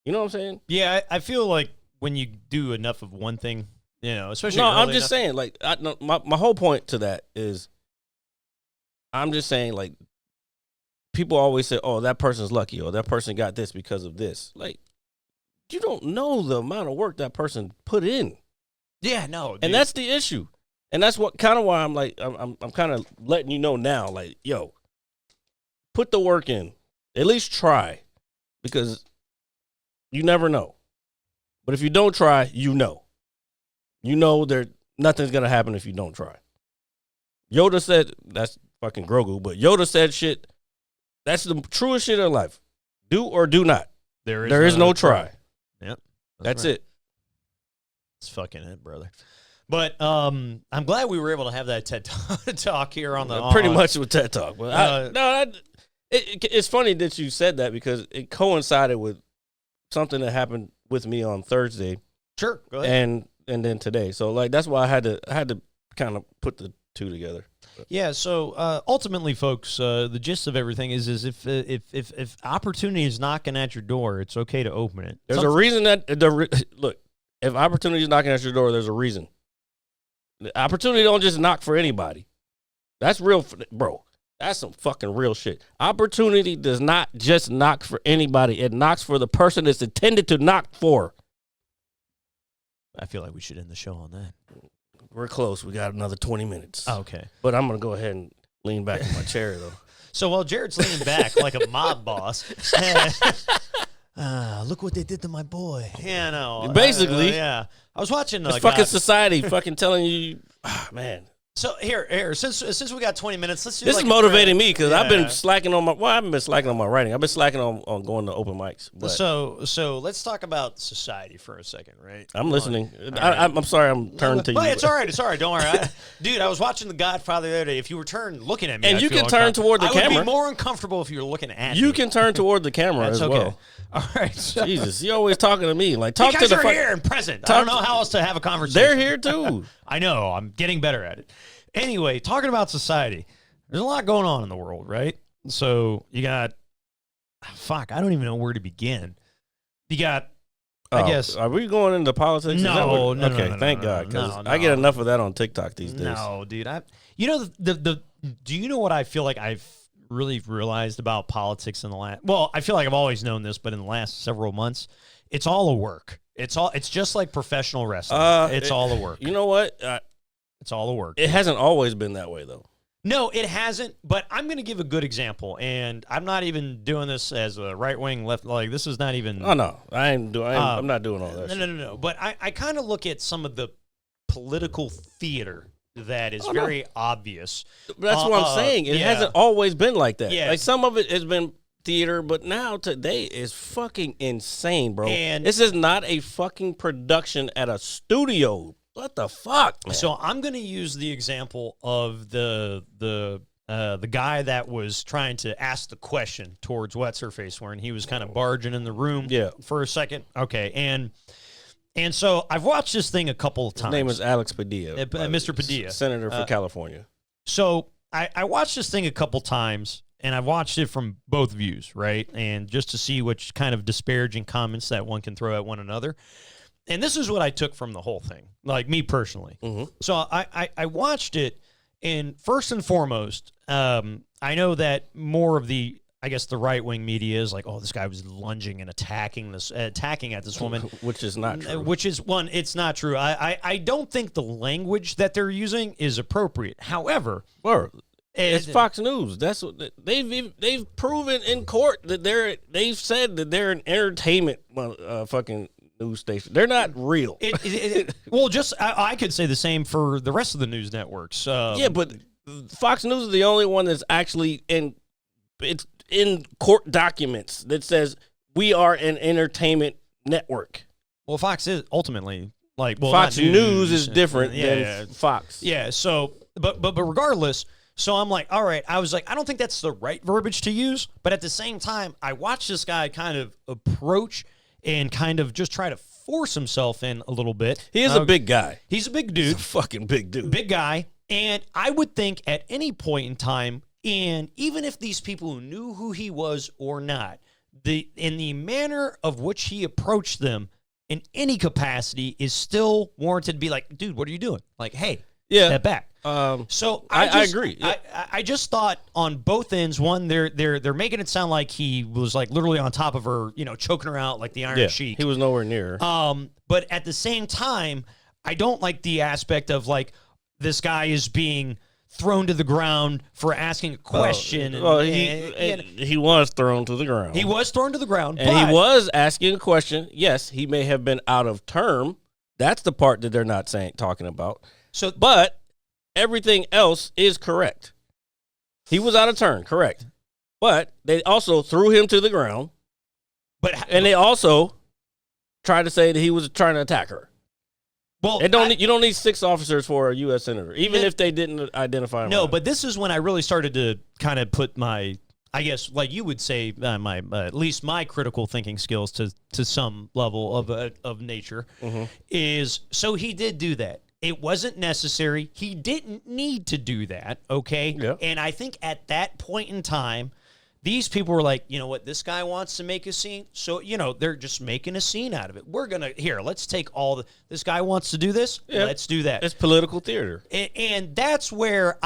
Speaker 4: You know what I'm saying?
Speaker 3: Yeah, I feel like when you do enough of one thing, especially.
Speaker 4: No, I'm just saying, like, my whole point to that is, I'm just saying, like, people always say, oh, that person's lucky, or that person got this because of this. Like, you don't know the amount of work that person put in.
Speaker 3: Yeah, no. Dude.
Speaker 4: And that's the issue. And that's what kind of why I'm like, I'm kind of letting you know now, like, yo, put the work in. At least try. Because you never know. But if you don't try, you know. You know nothing's gonna happen if you don't try. Yoda said, that's fucking Grogu, but Yoda said shit. That's the truest shit in life. Do or do not. There is no try.
Speaker 3: Yep.
Speaker 4: That's
Speaker 3: right.
Speaker 4: it.
Speaker 3: It's fucking it, brother. But I'm glad we were able to have that TED Talk here on the
Speaker 4: pretty much with TED Talk. But it's funny that you said that because it coincided with something that happened with me on Thursday.
Speaker 3: Sure, go ahead.
Speaker 4: And then today. So like that's why I had to kind of put the two together.
Speaker 3: Yeah. So ultimately, folks, the gist of everything is if opportunity is knocking at your door, it's okay to open it.
Speaker 4: There's a reason that look. If opportunity is knocking at your door, there's a reason. The opportunity don't just knock for anybody. That's real, bro. That's some fucking real shit. Opportunity does not just knock for anybody. It knocks for the person it's intended to knock for.
Speaker 3: I feel like we should end the show on that.
Speaker 4: We're close. We got another 20 minutes.
Speaker 3: Oh, okay.
Speaker 4: But I'm going to go ahead and lean back in my chair, though.
Speaker 3: So while Jared's leaning back like a mob boss, look what they did to my boy. Yeah, no.
Speaker 4: Basically.
Speaker 3: Yeah. I was watching.
Speaker 4: It's fucking society fucking telling you, man.
Speaker 3: So here, since we got 20 minutes, let's do
Speaker 4: this
Speaker 3: like
Speaker 4: is motivating me because I've been slacking on I haven't been slacking on my writing. I've been slacking on going to open mics. But
Speaker 3: so let's talk about society for a second, right?
Speaker 4: I'm listening. I'm sorry, I'm turning to you.
Speaker 3: It's all right. Don't worry. Dude, I was watching The Godfather the other day. If you were looking at me,
Speaker 4: and you can turn toward the camera.
Speaker 3: I would be more uncomfortable if you were looking at me.
Speaker 4: You can turn toward the camera as well.
Speaker 3: All right. So.
Speaker 4: Jesus, you're always talking to me. Like, talk
Speaker 3: because
Speaker 4: to the
Speaker 3: you're here and present. I don't know how else to have a conversation.
Speaker 4: They're here too.
Speaker 3: I know. I'm getting better at it. Anyway, talking about society, there's a lot going on in the world, right? So you got, I don't even know where to begin. You got, I guess.
Speaker 4: Are we going into politics?
Speaker 3: No.
Speaker 4: Okay, thank God. Because I get enough of that on TikTok these days.
Speaker 3: No, dude. Do you know what I feel like I've really realized about politics in the last, well, I feel like I've always known this, but in the last several months, it's all a work. It's just like professional wrestling. It's all a work.
Speaker 4: You know what?
Speaker 3: It's all a work.
Speaker 4: It hasn't always been that way, though.
Speaker 3: No, it hasn't. But I'm going to give a good example, and I'm not even doing this as a right wing, left. Like this is not even.
Speaker 4: Oh no, I'm not doing all that.
Speaker 3: No. But I kind of look at some of the political theater that is very obvious.
Speaker 4: That's what I'm saying. It hasn't always been like that.
Speaker 3: Yeah.
Speaker 4: Like some of it has been theater, but now today is fucking insane, bro. And this is not a fucking production at a studio. What the fuck, man?
Speaker 3: So I'm going to use the example of the guy that was trying to ask the question towards What's Her Face, where he was kind of barging in the room for a second. Okay, and so I've watched this thing a couple of times.
Speaker 4: His name is Alex Padilla,
Speaker 3: Mr. Padilla,
Speaker 4: senator for California.
Speaker 3: So I watched this thing a couple times, and I've watched it from both views, right? And just to see which kind of disparaging comments that one can throw at one another. And this is what I took from the whole thing, like me personally. Mm-hmm. So I watched it, and first and foremost, I know that more of the right-wing media is like, oh, this guy was lunging and attacking at this woman.
Speaker 4: Which is not true.
Speaker 3: It's not true. I don't think the language that they're using is appropriate. However...
Speaker 4: It's Fox News. That's what they've proven in court that they've said that they're an entertainment fucking news station. They're not real.
Speaker 3: Well, just I could say the same for the rest of the news networks.
Speaker 4: Yeah, but Fox News is the only one that's actually in court documents that says we are an entertainment network.
Speaker 3: Well, Fox is ultimately
Speaker 4: Fox News is different than Fox.
Speaker 3: Yeah. So, but regardless. So I'm like, all right. I was like, I don't think that's the right verbiage to use. But at the same time, I watched this guy kind of approach and kind of just try to force himself in a little bit.
Speaker 4: He is a big guy.
Speaker 3: He's a big dude.
Speaker 4: He's a fucking big dude.
Speaker 3: Big guy. And I would think at any point in time, and even if these people knew who he was or not, in the manner of which he approached them in any capacity is still warranted to be like, dude, what are you doing? Like, hey, step back. So I agree. I just thought on both ends, one, they're making it sound like he was like literally on top of her, choking her out like the Iron Sheik.
Speaker 4: He was nowhere near her.
Speaker 3: But at the same time, I don't like the aspect of like this guy is being thrown to the ground for asking a question.
Speaker 4: He was thrown to the ground.
Speaker 3: He was thrown to the ground.
Speaker 4: And he was asking a question. Yes, he may have been out of term. That's the part that they're not talking about. But everything else is correct. He was out of turn, correct. But they also threw him to the ground. And they also tried to say that he was trying to attack her. Well, you don't need 6 officers for a U.S. senator, even if they didn't identify him.
Speaker 3: No, but this is when I really started to kind of put my, I guess, like you would say, my at least my critical thinking skills to some level of nature. Is so he did do that. It wasn't necessary. He didn't need to do that. Okay,
Speaker 4: yeah.
Speaker 3: And I think at that point in time, these people were like, you know what, this guy wants to make a scene. So, they're just making a scene out of it. Let's take this guy wants to do this. Yeah. Let's do that.
Speaker 4: It's political theater.
Speaker 3: And that's where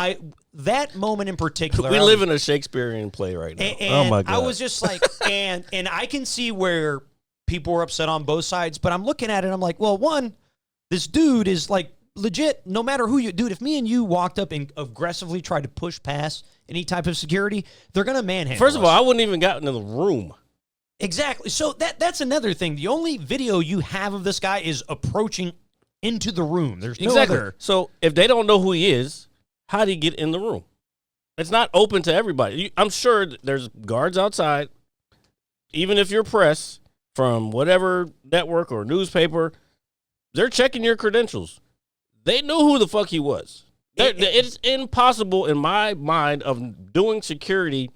Speaker 3: that moment in particular.
Speaker 4: We live in a Shakespearean play right now. Oh my God.
Speaker 3: I was just like, and I can see where people were upset on both sides, but I'm looking at it and I'm like, well, one, this dude is like legit, no matter who dude, if me and you walked up and aggressively tried to push past any type of security, they're going to manhandle
Speaker 4: First of all, I wouldn't even got into the room.
Speaker 3: Exactly. So that's another thing. The only video you have of this guy is approaching into the room. There's no other.
Speaker 4: So if they don't know who he is, how do he get in the room? It's not open to everybody. I'm sure there's guards outside. Even if you're press from whatever network or newspaper, they're checking your credentials. They knew who the fuck he was. It's impossible in my mind of doing security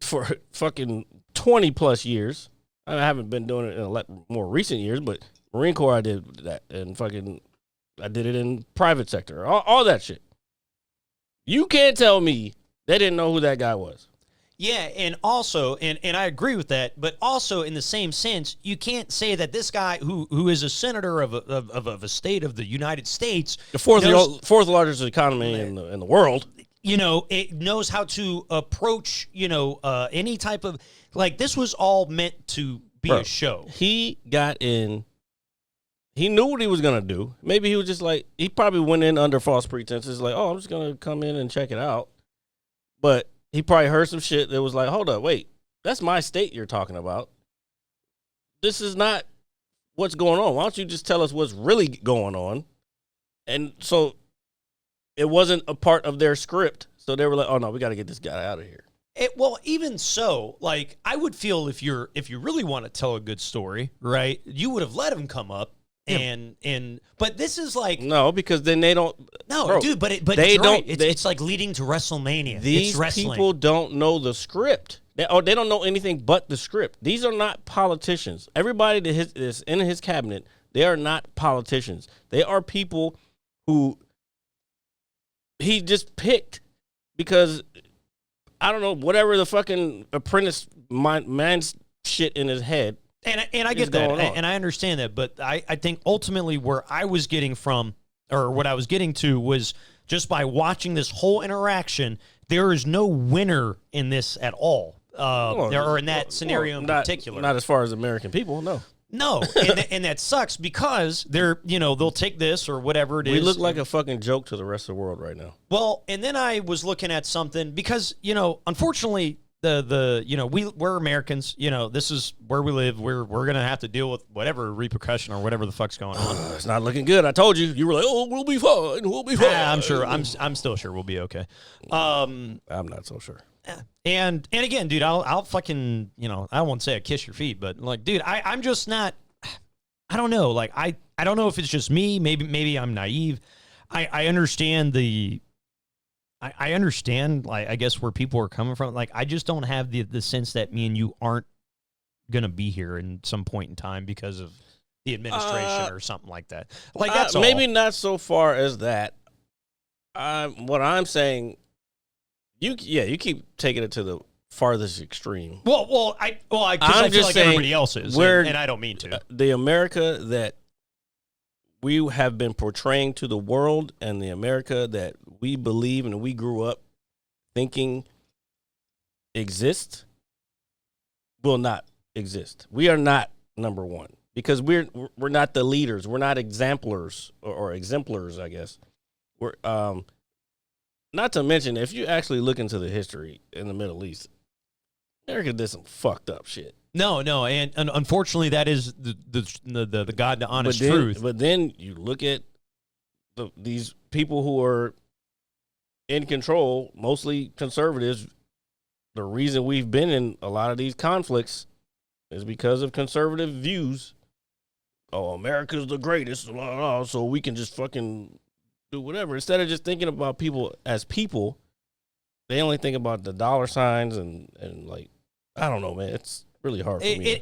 Speaker 4: for fucking 20 plus years. I haven't been doing it in a lot more recent years, but Marine Corps, I did that, and I did it in private sector, all that shit. You can't tell me they didn't know who that guy was.
Speaker 3: Yeah, and also, and I agree with that, but also in the same sense, you can't say that this guy who is a senator of a state of the United States,
Speaker 4: the fourth largest economy in the world,
Speaker 3: it knows how to approach, any type of, like, this was all meant to be a show.
Speaker 4: He got in. He knew what he was going to do. Maybe he was just like, he probably went in under false pretenses, like, oh, I'm just going to come in and check it out. But he probably heard some shit that was like, hold up, wait, that's my state you're talking about. This is not what's going on. Why don't you just tell us what's really going on? And so it wasn't a part of their script. So they were like, oh, no, we got to get this guy out of here.
Speaker 3: Well, even so, like, I would feel if you really want to tell a good story, right, you would have let him come up. But this is like
Speaker 4: because then they don't.
Speaker 3: No,
Speaker 4: bro,
Speaker 3: dude, but
Speaker 4: they don't.
Speaker 3: Right. It's like leading to WrestleMania.
Speaker 4: These
Speaker 3: it's wrestling.
Speaker 4: People don't know the script. They don't know anything but the script. These are not politicians. Everybody that is in his cabinet, they are not politicians. They are people who he just picked because I don't know, whatever the fucking apprentice man's shit in his head.
Speaker 3: And I get that, and I understand that, but I think ultimately where I was getting from, or what I was getting to, was just by watching this whole interaction, there is no winner in this at all, or in that scenario in particular.
Speaker 4: Not as far as American people, no.
Speaker 3: No, and that sucks because they'll take this or whatever it is.
Speaker 4: We look like a fucking joke to the rest of the world right now.
Speaker 3: Well, and then I was looking at something because, unfortunately, we're Americans, this is where we live. We're going to have to deal with whatever repercussion or whatever the fuck's going on.
Speaker 4: It's not looking good. I told you. You were like, "Oh, we'll be fine. We'll be fine."
Speaker 3: I'm sure. I'm still sure we'll be okay.
Speaker 4: I'm not so sure.
Speaker 3: And again, dude, I'll fucking, I won't say I kiss your feet, but like, dude, I'm just not, I don't know. Like, I don't know if it's just me. Maybe I'm naive. I understand I understand, like, I guess where people are coming from. Like, I just don't have the sense that me and you aren't going to be here in some point in time because of the administration or something like that. Like, that's all.
Speaker 4: Maybe not so far as that. What I'm saying, you keep taking it to the farthest extreme.
Speaker 3: Well, I feel like everybody else is, and I don't mean to.
Speaker 4: The America that we have been portraying to the world, and the America that we believe and we grew up thinking exists, will not exist. We are not number one because we're not the leaders. We're not exemplars or exemplars, I guess. We're not to mention, if you actually look into the history in the Middle East, America did some fucked up shit.
Speaker 3: No, and unfortunately, that is the God, the honest truth.
Speaker 4: But then you look at these people who are in control, mostly conservatives, the reason we've been in a lot of these conflicts is because of conservative views. Oh, America's the greatest, so we can just fucking do whatever. Instead of just thinking about people as people, they only think about the dollar signs and like, I don't know, man. It's really hard for me.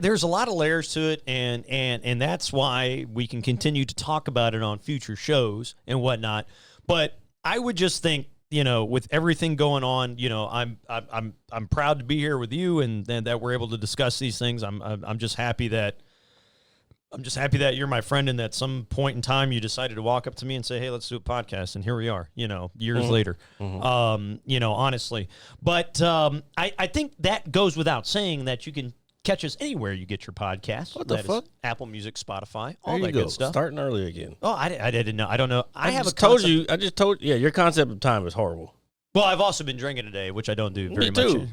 Speaker 3: There's a lot of layers to it, and that's why we can continue to talk about it on future shows and whatnot. But I would just think, with everything going on, I'm proud to be here with you and that we're able to discuss these things. I'm just happy that you're my friend, and that at some point in time you decided to walk up to me and say, "Hey, let's do a podcast," and here we are. Years later. Honestly, but I think that goes without saying that you can catch us anywhere you get your podcast.
Speaker 4: What the fuck?
Speaker 3: Apple Music, Spotify, all
Speaker 4: there
Speaker 3: that
Speaker 4: you go.
Speaker 3: good stuff.
Speaker 4: Starting early again.
Speaker 3: Oh, I didn't know. I don't know.
Speaker 4: I just told you. Yeah, your concept of time is horrible.
Speaker 3: Well, I've also been drinking today, which I don't do very
Speaker 4: Me too.
Speaker 3: much.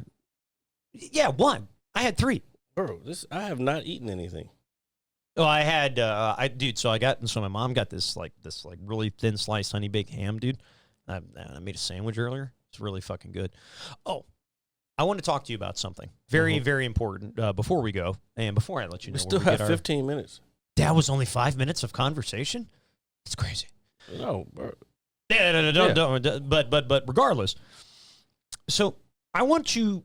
Speaker 3: Yeah, one. I had 3.
Speaker 4: Bro, I have not eaten anything.
Speaker 3: Oh, I had, so my mom got this really thin sliced honey baked ham, dude. I made a sandwich earlier. It's really fucking good. Oh, I want to talk to you about something very, very important before we go, and before I let you know.
Speaker 4: We still have 15 minutes.
Speaker 3: That was only 5 minutes of conversation? It's crazy.
Speaker 4: No, bro.
Speaker 3: Yeah, don't. But regardless, so I want you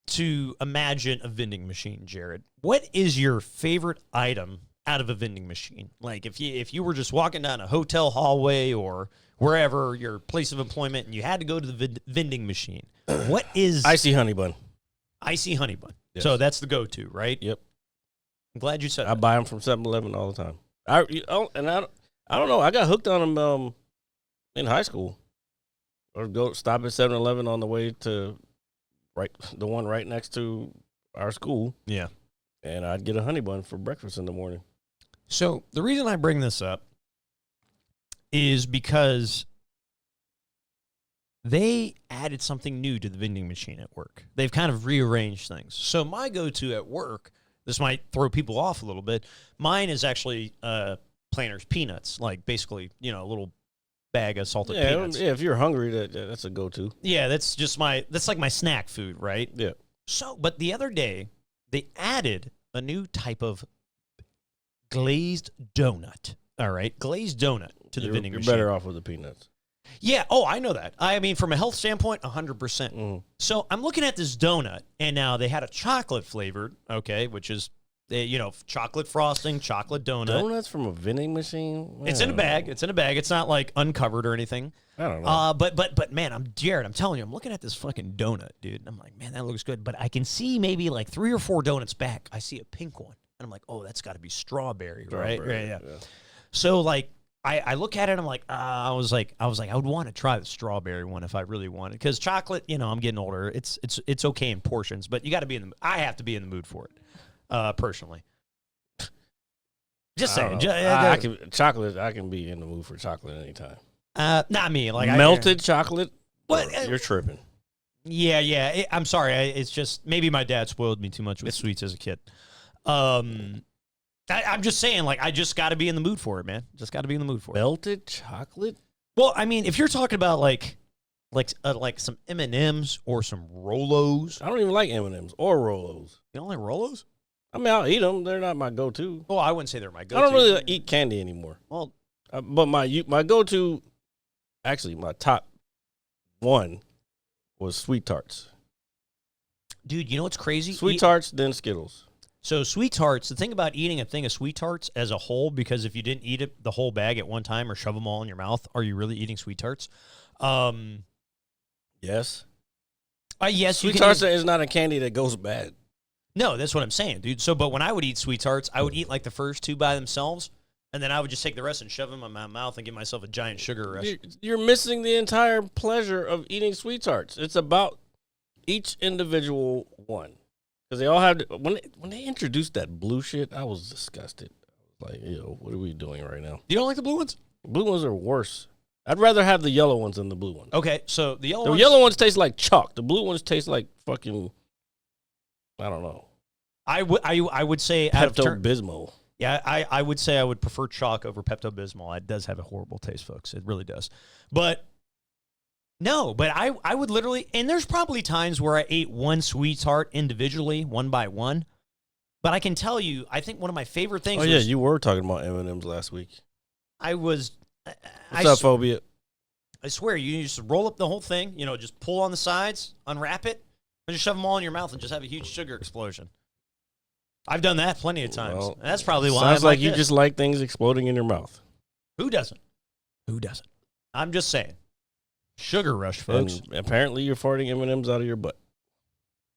Speaker 3: to imagine a vending machine, Jared. What is your favorite item out of a vending machine? Like if you were just walking down a hotel hallway or wherever your place of employment and you had to go to the vending machine, what is
Speaker 4: Icy honey bun?
Speaker 3: Icy honey bun.
Speaker 4: Yes.
Speaker 3: So that's the go-to, right?
Speaker 4: Yep.
Speaker 3: I'm glad you said
Speaker 4: I
Speaker 3: that.
Speaker 4: buy them from 7-Eleven all the time. I don't know. I got hooked on them in high school. Or go stop at 7-Eleven on the way to the one right next to our school.
Speaker 3: Yeah.
Speaker 4: And I'd get a honey bun for breakfast in the morning.
Speaker 3: So the reason I bring this up is because they added something new to the vending machine at work. They've kind of rearranged things. So my go-to at work, this might throw people off a little bit. Mine is actually Planters peanuts, like basically, a little bag of salted peanuts.
Speaker 4: Yeah, if you're hungry, that's a go-to.
Speaker 3: Yeah, that's like my snack food, right?
Speaker 4: Yeah.
Speaker 3: So, but the other day, they added a new type of glazed donut. All right, glazed donut to the vending machine.
Speaker 4: You're better off with the peanuts.
Speaker 3: Yeah. Oh, I know that. I mean, from a health standpoint, 100%. So I'm looking at this donut, and now they had a chocolate flavored, okay, which is, chocolate frosting, chocolate donut.
Speaker 4: Donuts from a vending machine?
Speaker 3: It's in a bag. It's in a bag. It's not like uncovered or anything.
Speaker 4: I don't know.
Speaker 3: But man, Jared, I'm telling you, I'm looking at this fucking donut, dude. And I'm like, man, that looks good. But I can see maybe like 3 or 4 donuts back. I see a pink one. And I'm like, oh, that's got to be strawberry, right? Yeah. So like, I look at it and I'm like, I was like, I would want to try the strawberry one if I really wanted, because chocolate, I'm getting older. It's okay in portions, but you got to be I have to be in the mood for it, personally. Just saying.
Speaker 4: I can be in the mood for chocolate anytime.
Speaker 3: Not me. Like
Speaker 4: melted chocolate.
Speaker 3: What?
Speaker 4: You're tripping.
Speaker 3: Yeah. I'm sorry. It's just maybe my dad spoiled me too much with sweets as a kid. I'm just saying, like, I just got to be in the mood for it, man. Just got to be in the mood for it.
Speaker 4: Melted chocolate?
Speaker 3: Well, I mean, if you're talking about like some M&Ms or some Rolos.
Speaker 4: I don't even like M&Ms or Rolos.
Speaker 3: You don't like Rolos?
Speaker 4: I mean, I'll eat them. They're not my go-to.
Speaker 3: Oh, I wouldn't say they're my go-to.
Speaker 4: I don't really eat candy anymore.
Speaker 3: Well,
Speaker 4: but my go-to, actually, my top one was Sweet Tarts.
Speaker 3: Dude, you know what's crazy?
Speaker 4: Sweet Tarts, then Skittles.
Speaker 3: So Sweet Tarts, the thing about eating a thing of Sweet Tarts as a whole, because if you didn't eat it the whole bag at one time or shove them all in your mouth, are you really eating Sweet Tarts?
Speaker 4: Yes.
Speaker 3: Yes.
Speaker 4: Sweet Tarts is not a candy that goes bad.
Speaker 3: No, that's what I'm saying, dude. So, but when I would eat Sweet Tarts, I would eat like the first 2 by themselves, and then I would just take the rest and shove them in my mouth and give myself a giant sugar rush.
Speaker 4: You're missing the entire pleasure of eating Sweet Tarts. It's about each individual one. Because they all have, when they introduced that blue shit, I was disgusted. I was like, yo, what are we doing right now?
Speaker 3: You don't like the blue ones?
Speaker 4: Blue ones are worse. I'd rather have the yellow ones than the blue ones.
Speaker 3: Okay, so the yellow
Speaker 4: ones taste like chalk. The blue ones taste like fucking, I don't know.
Speaker 3: I would say
Speaker 4: Pepto-Bismol.
Speaker 3: Yeah, I would say I would prefer chalk over Pepto-Bismol. It does have a horrible taste, folks. It really does. But no, but I would literally, and there's probably times where I ate one Sweetheart individually, one by one. But I can tell you, I think one of my favorite things
Speaker 4: Oh, yeah, you were talking about M&M's last week.
Speaker 3: What's
Speaker 4: up, Phobia?
Speaker 3: I swear, you just roll up the whole thing, just pull on the sides, unwrap it, and just shove them all in your mouth and just have a huge sugar explosion. I've done that plenty of times.
Speaker 4: Well,
Speaker 3: And that's probably why
Speaker 4: sounds
Speaker 3: I'm
Speaker 4: like you
Speaker 3: this.
Speaker 4: just like things exploding in your mouth.
Speaker 3: Who doesn't? I'm just saying. Sugar rush, folks.
Speaker 4: And apparently you're farting M&M's out of your butt.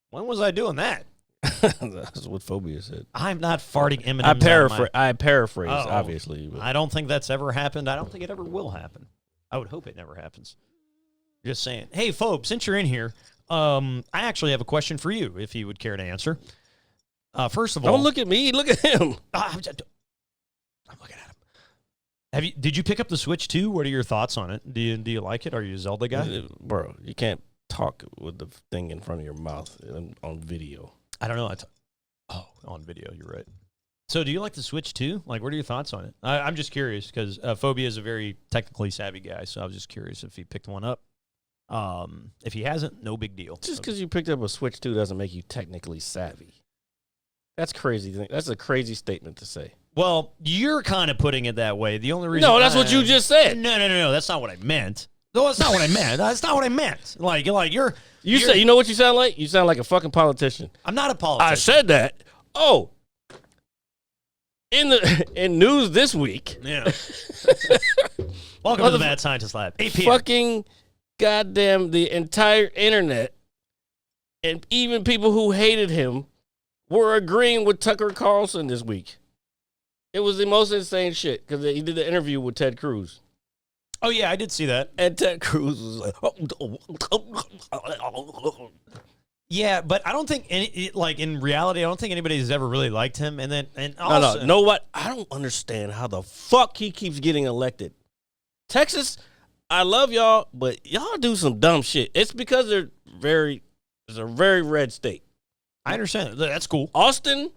Speaker 3: When was I doing that?
Speaker 4: That's what Phobia said.
Speaker 3: I'm not farting M&M's.
Speaker 4: I paraphrase,
Speaker 3: Oh,
Speaker 4: obviously. But.
Speaker 3: I don't think that's ever happened. I don't think it ever will happen. I would hope it never happens. Just saying. Hey, Phobe, since you're in here, I actually have a question for you, if you would care to answer. First of all,
Speaker 4: Don't look at me. Look at him.
Speaker 3: I'm looking at him. Did you pick up the Switch 2? What are your thoughts on it? Do you like it? Are you a Zelda guy?
Speaker 4: Bro, you can't talk with the thing in front of your mouth on video.
Speaker 3: I don't know. On video, you're right. So do you like the Switch 2? Like, what are your thoughts on it? I'm just curious because Phobia is a very technically savvy guy, so I was just curious if he picked one up. If he hasn't, no big deal.
Speaker 4: Just because you picked up a Switch 2 doesn't make you technically savvy. That's crazy. That's a crazy statement to say.
Speaker 3: Well, you're kind of putting it that way. The only reason...
Speaker 4: No, that's what you just said.
Speaker 3: No. That's not what I meant. No, that's not what I meant. That's not what I meant. Like you're...
Speaker 4: You know what you sound like? You sound like a fucking politician.
Speaker 3: I'm not a politician.
Speaker 4: I said that. Oh. In news this week.
Speaker 3: Yeah. Welcome to the Mad Scientist Lab. 8 p.m.
Speaker 4: Fucking goddamn the entire internet and even people who hated him were agreeing with Tucker Carlson this week. It was the most insane shit because he did the interview with Ted Cruz.
Speaker 3: Oh, yeah, I did see that.
Speaker 4: And Ted Cruz was like,
Speaker 3: yeah, but I don't think, in reality, I don't think anybody's ever really liked him. And also,
Speaker 4: no, know what? I don't understand how the fuck he keeps getting elected. Texas, I love y'all, but y'all do some dumb shit. It's because it's a very red state.
Speaker 3: I understand. That's cool.
Speaker 4: Austin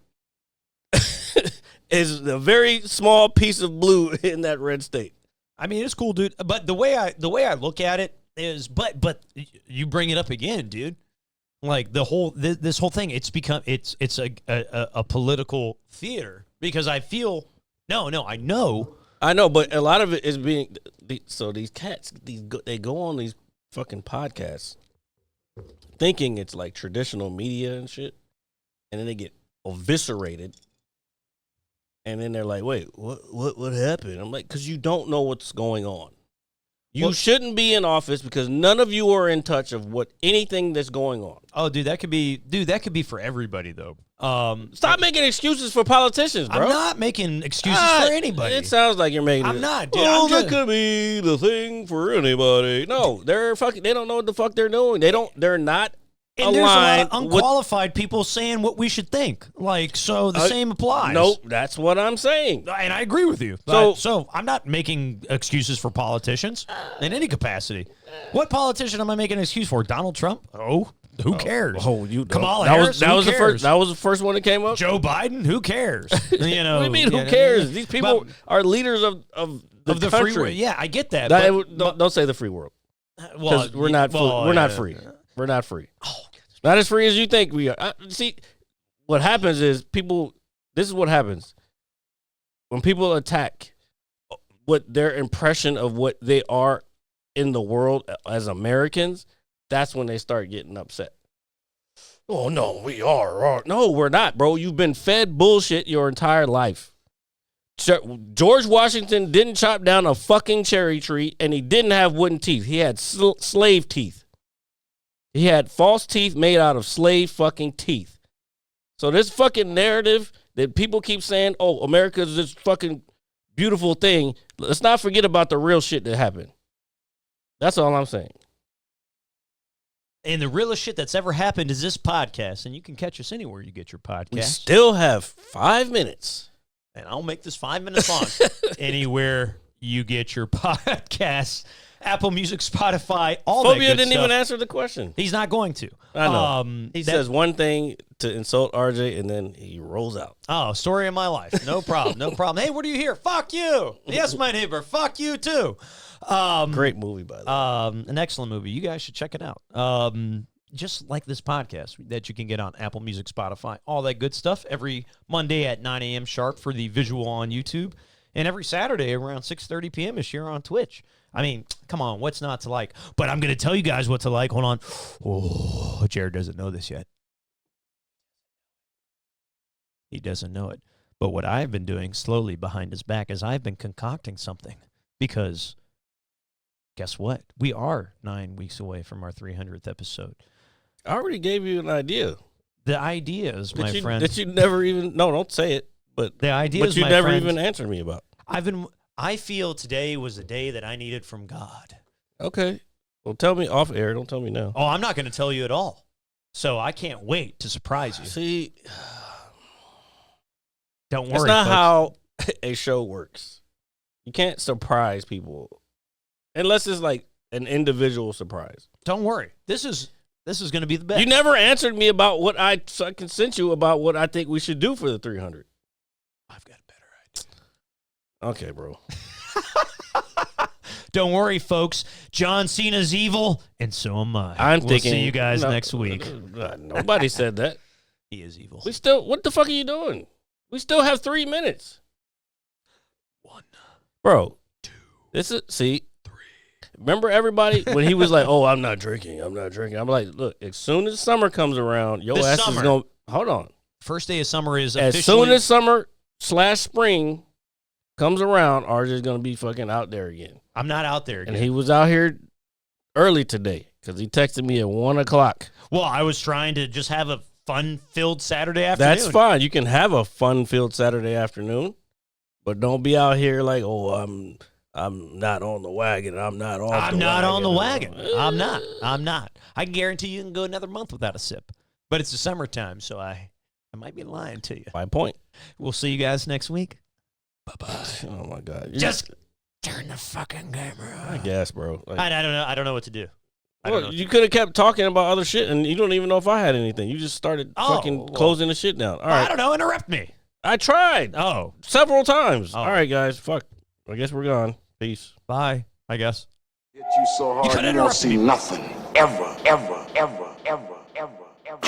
Speaker 4: is a very small piece of blue in that red state.
Speaker 3: I mean, it's cool, dude. But the way I look at it is, but you bring it up again, dude. Like this whole thing, it's a political theater because I feel I know,
Speaker 4: but a lot of it is being so these cats they go on these fucking podcasts thinking it's like traditional media and shit, and then they get eviscerated. And then they're like, wait, what happened? I'm like, because you don't know what's going on. You shouldn't be in office because none of you are in touch of anything that's going on.
Speaker 3: Oh, dude, that could be for everybody though.
Speaker 4: Stop making excuses for politicians, bro.
Speaker 3: I'm not making excuses for anybody.
Speaker 4: It sounds like you're making.
Speaker 3: I'm not, dude.
Speaker 4: That could be the thing for anybody. No, they're fucking. They don't know what the fuck they're doing. They're not.
Speaker 3: And there's a lot of unqualified people saying what we should think. So the same applies.
Speaker 4: Nope, that's what I'm saying.
Speaker 3: And I agree with you. So I'm not making excuses for politicians in any capacity. What politician am I making an excuse for? Donald Trump? Oh, who cares? Kamala Harris?
Speaker 4: That was the first one that came up.
Speaker 3: Joe Biden? Who cares?
Speaker 4: What do you mean, who cares? These people are leaders of the country.
Speaker 3: Free world. Yeah, I get that.
Speaker 4: Don't say the free world. Because we're not free. We're not free.
Speaker 3: Oh,
Speaker 4: not as free as you think we are. See, what happens is this is what happens. When people attack what their impression of what they are in the world as Americans, that's when they start getting upset. Oh, no, we are. No, we're not, bro. You've been fed bullshit your entire life. George Washington didn't chop down a fucking cherry tree, and he didn't have wooden teeth. He had slave teeth. He had false teeth made out of slave fucking teeth. So this fucking narrative that people keep saying, oh, America's this fucking beautiful thing, let's not forget about the real shit that happened. That's all I'm saying.
Speaker 3: And the realest shit that's ever happened is this podcast, and you can catch us anywhere you get your podcast.
Speaker 4: We still have 5 minutes.
Speaker 3: And I'll make this 5 minutes long. Anywhere you get your podcast. Apple Music, Spotify, all that good
Speaker 4: Phobia didn't
Speaker 3: stuff.
Speaker 4: even answer the question.
Speaker 3: He's not going to.
Speaker 4: I know. He says one thing to insult RJ, and then he rolls out.
Speaker 3: Oh, story of my life. No problem. No problem. Hey, what are you here? Fuck you. Yes, my neighbor. Fuck you too.
Speaker 4: Great movie, by the way.
Speaker 3: An excellent movie. You guys should check it out. Just like this podcast that you can get on Apple Music, Spotify, all that good stuff. Every Monday at 9 a.m. sharp for the visual on YouTube. And every Saturday around 6:30 p.m. is here on Twitch. I mean, come on, what's not to like? But I'm going to tell you guys what to like. Hold on. Oh, Jared doesn't know this yet. He doesn't know it. But what I've been doing slowly behind his back is I've been concocting something. Because guess what? We are 9 weeks away from our 300th episode.
Speaker 4: I already gave you an idea.
Speaker 3: The ideas, my friend.
Speaker 4: That you never even, no, don't say it. But
Speaker 3: the ideas,
Speaker 4: but you
Speaker 3: my
Speaker 4: never
Speaker 3: friend,
Speaker 4: even answered me about.
Speaker 3: I feel today was a day that I needed from God.
Speaker 4: Okay. Well, tell me off air. Don't tell me now.
Speaker 3: Oh, I'm not going to tell you at all. So I can't wait to surprise you.
Speaker 4: See,
Speaker 3: don't worry.
Speaker 4: That's not
Speaker 3: folks.
Speaker 4: how a show works. You can't surprise people unless it's like an individual surprise.
Speaker 3: Don't worry. This is going to be the best.
Speaker 4: You never answered me about what I can sent you about what I think we should do for the 300.
Speaker 3: I've got a better idea.
Speaker 4: Okay, bro.
Speaker 3: Don't worry, folks. John Cena's evil, and so am I.
Speaker 4: We'll
Speaker 3: thinking, see you guys next week.
Speaker 4: Nobody said that.
Speaker 3: He is evil.
Speaker 4: What the fuck are you doing? We still have 3 minutes.
Speaker 3: 1,
Speaker 4: bro. 2. This is 3. Remember everybody when he was like, "Oh, I'm not drinking. I'm like, look, as soon as summer comes around, your ass is gonna hold on.
Speaker 3: First day of summer is
Speaker 4: as soon as summer/spring comes around, RJ's gonna be fucking out there again.
Speaker 3: I'm not out there again.
Speaker 4: And he was out here early today because he texted me at 1:00.
Speaker 3: Well, I was trying to just have a fun-filled Saturday afternoon.
Speaker 4: That's fine. You can have a fun-filled Saturday afternoon, but don't be out here like, oh, I'm not on the wagon. I'm not on the wagon.
Speaker 3: I'm not on the wagon. I'm not. I can guarantee you can go another month without a sip. But it's the summertime, so I might be lying to you.
Speaker 4: My point.
Speaker 3: We'll see you guys next week.
Speaker 4: Bye-bye. Oh, my God.
Speaker 3: Just turn the fucking camera on.
Speaker 4: I guess, bro. Like,
Speaker 3: I don't know. I don't know what to do.
Speaker 4: Well, you could have kept talking about other shit, and you don't even know if I had anything. You just started closing the shit down. All right.
Speaker 3: I don't know. Interrupt me.
Speaker 4: I tried.
Speaker 3: Oh.
Speaker 4: Several times.
Speaker 3: Oh.
Speaker 4: All right, guys. Fuck. I guess we're gone. Peace.
Speaker 3: Bye, I guess.
Speaker 5: Hit you so hard you don't see nothing. Ever, ever, ever, ever, ever, ever.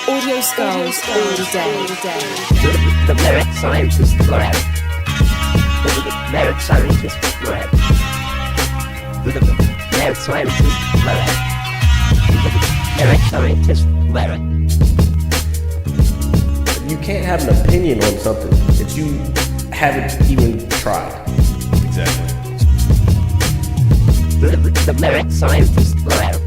Speaker 6: Audio skulls all day.
Speaker 7: The merit scientist lab. The merit scientist lab. The merit scientist lab. Merit scientist lab.
Speaker 8: You can't have an opinion on something that you haven't even tried.
Speaker 7: Exactly. The merit scientist lab.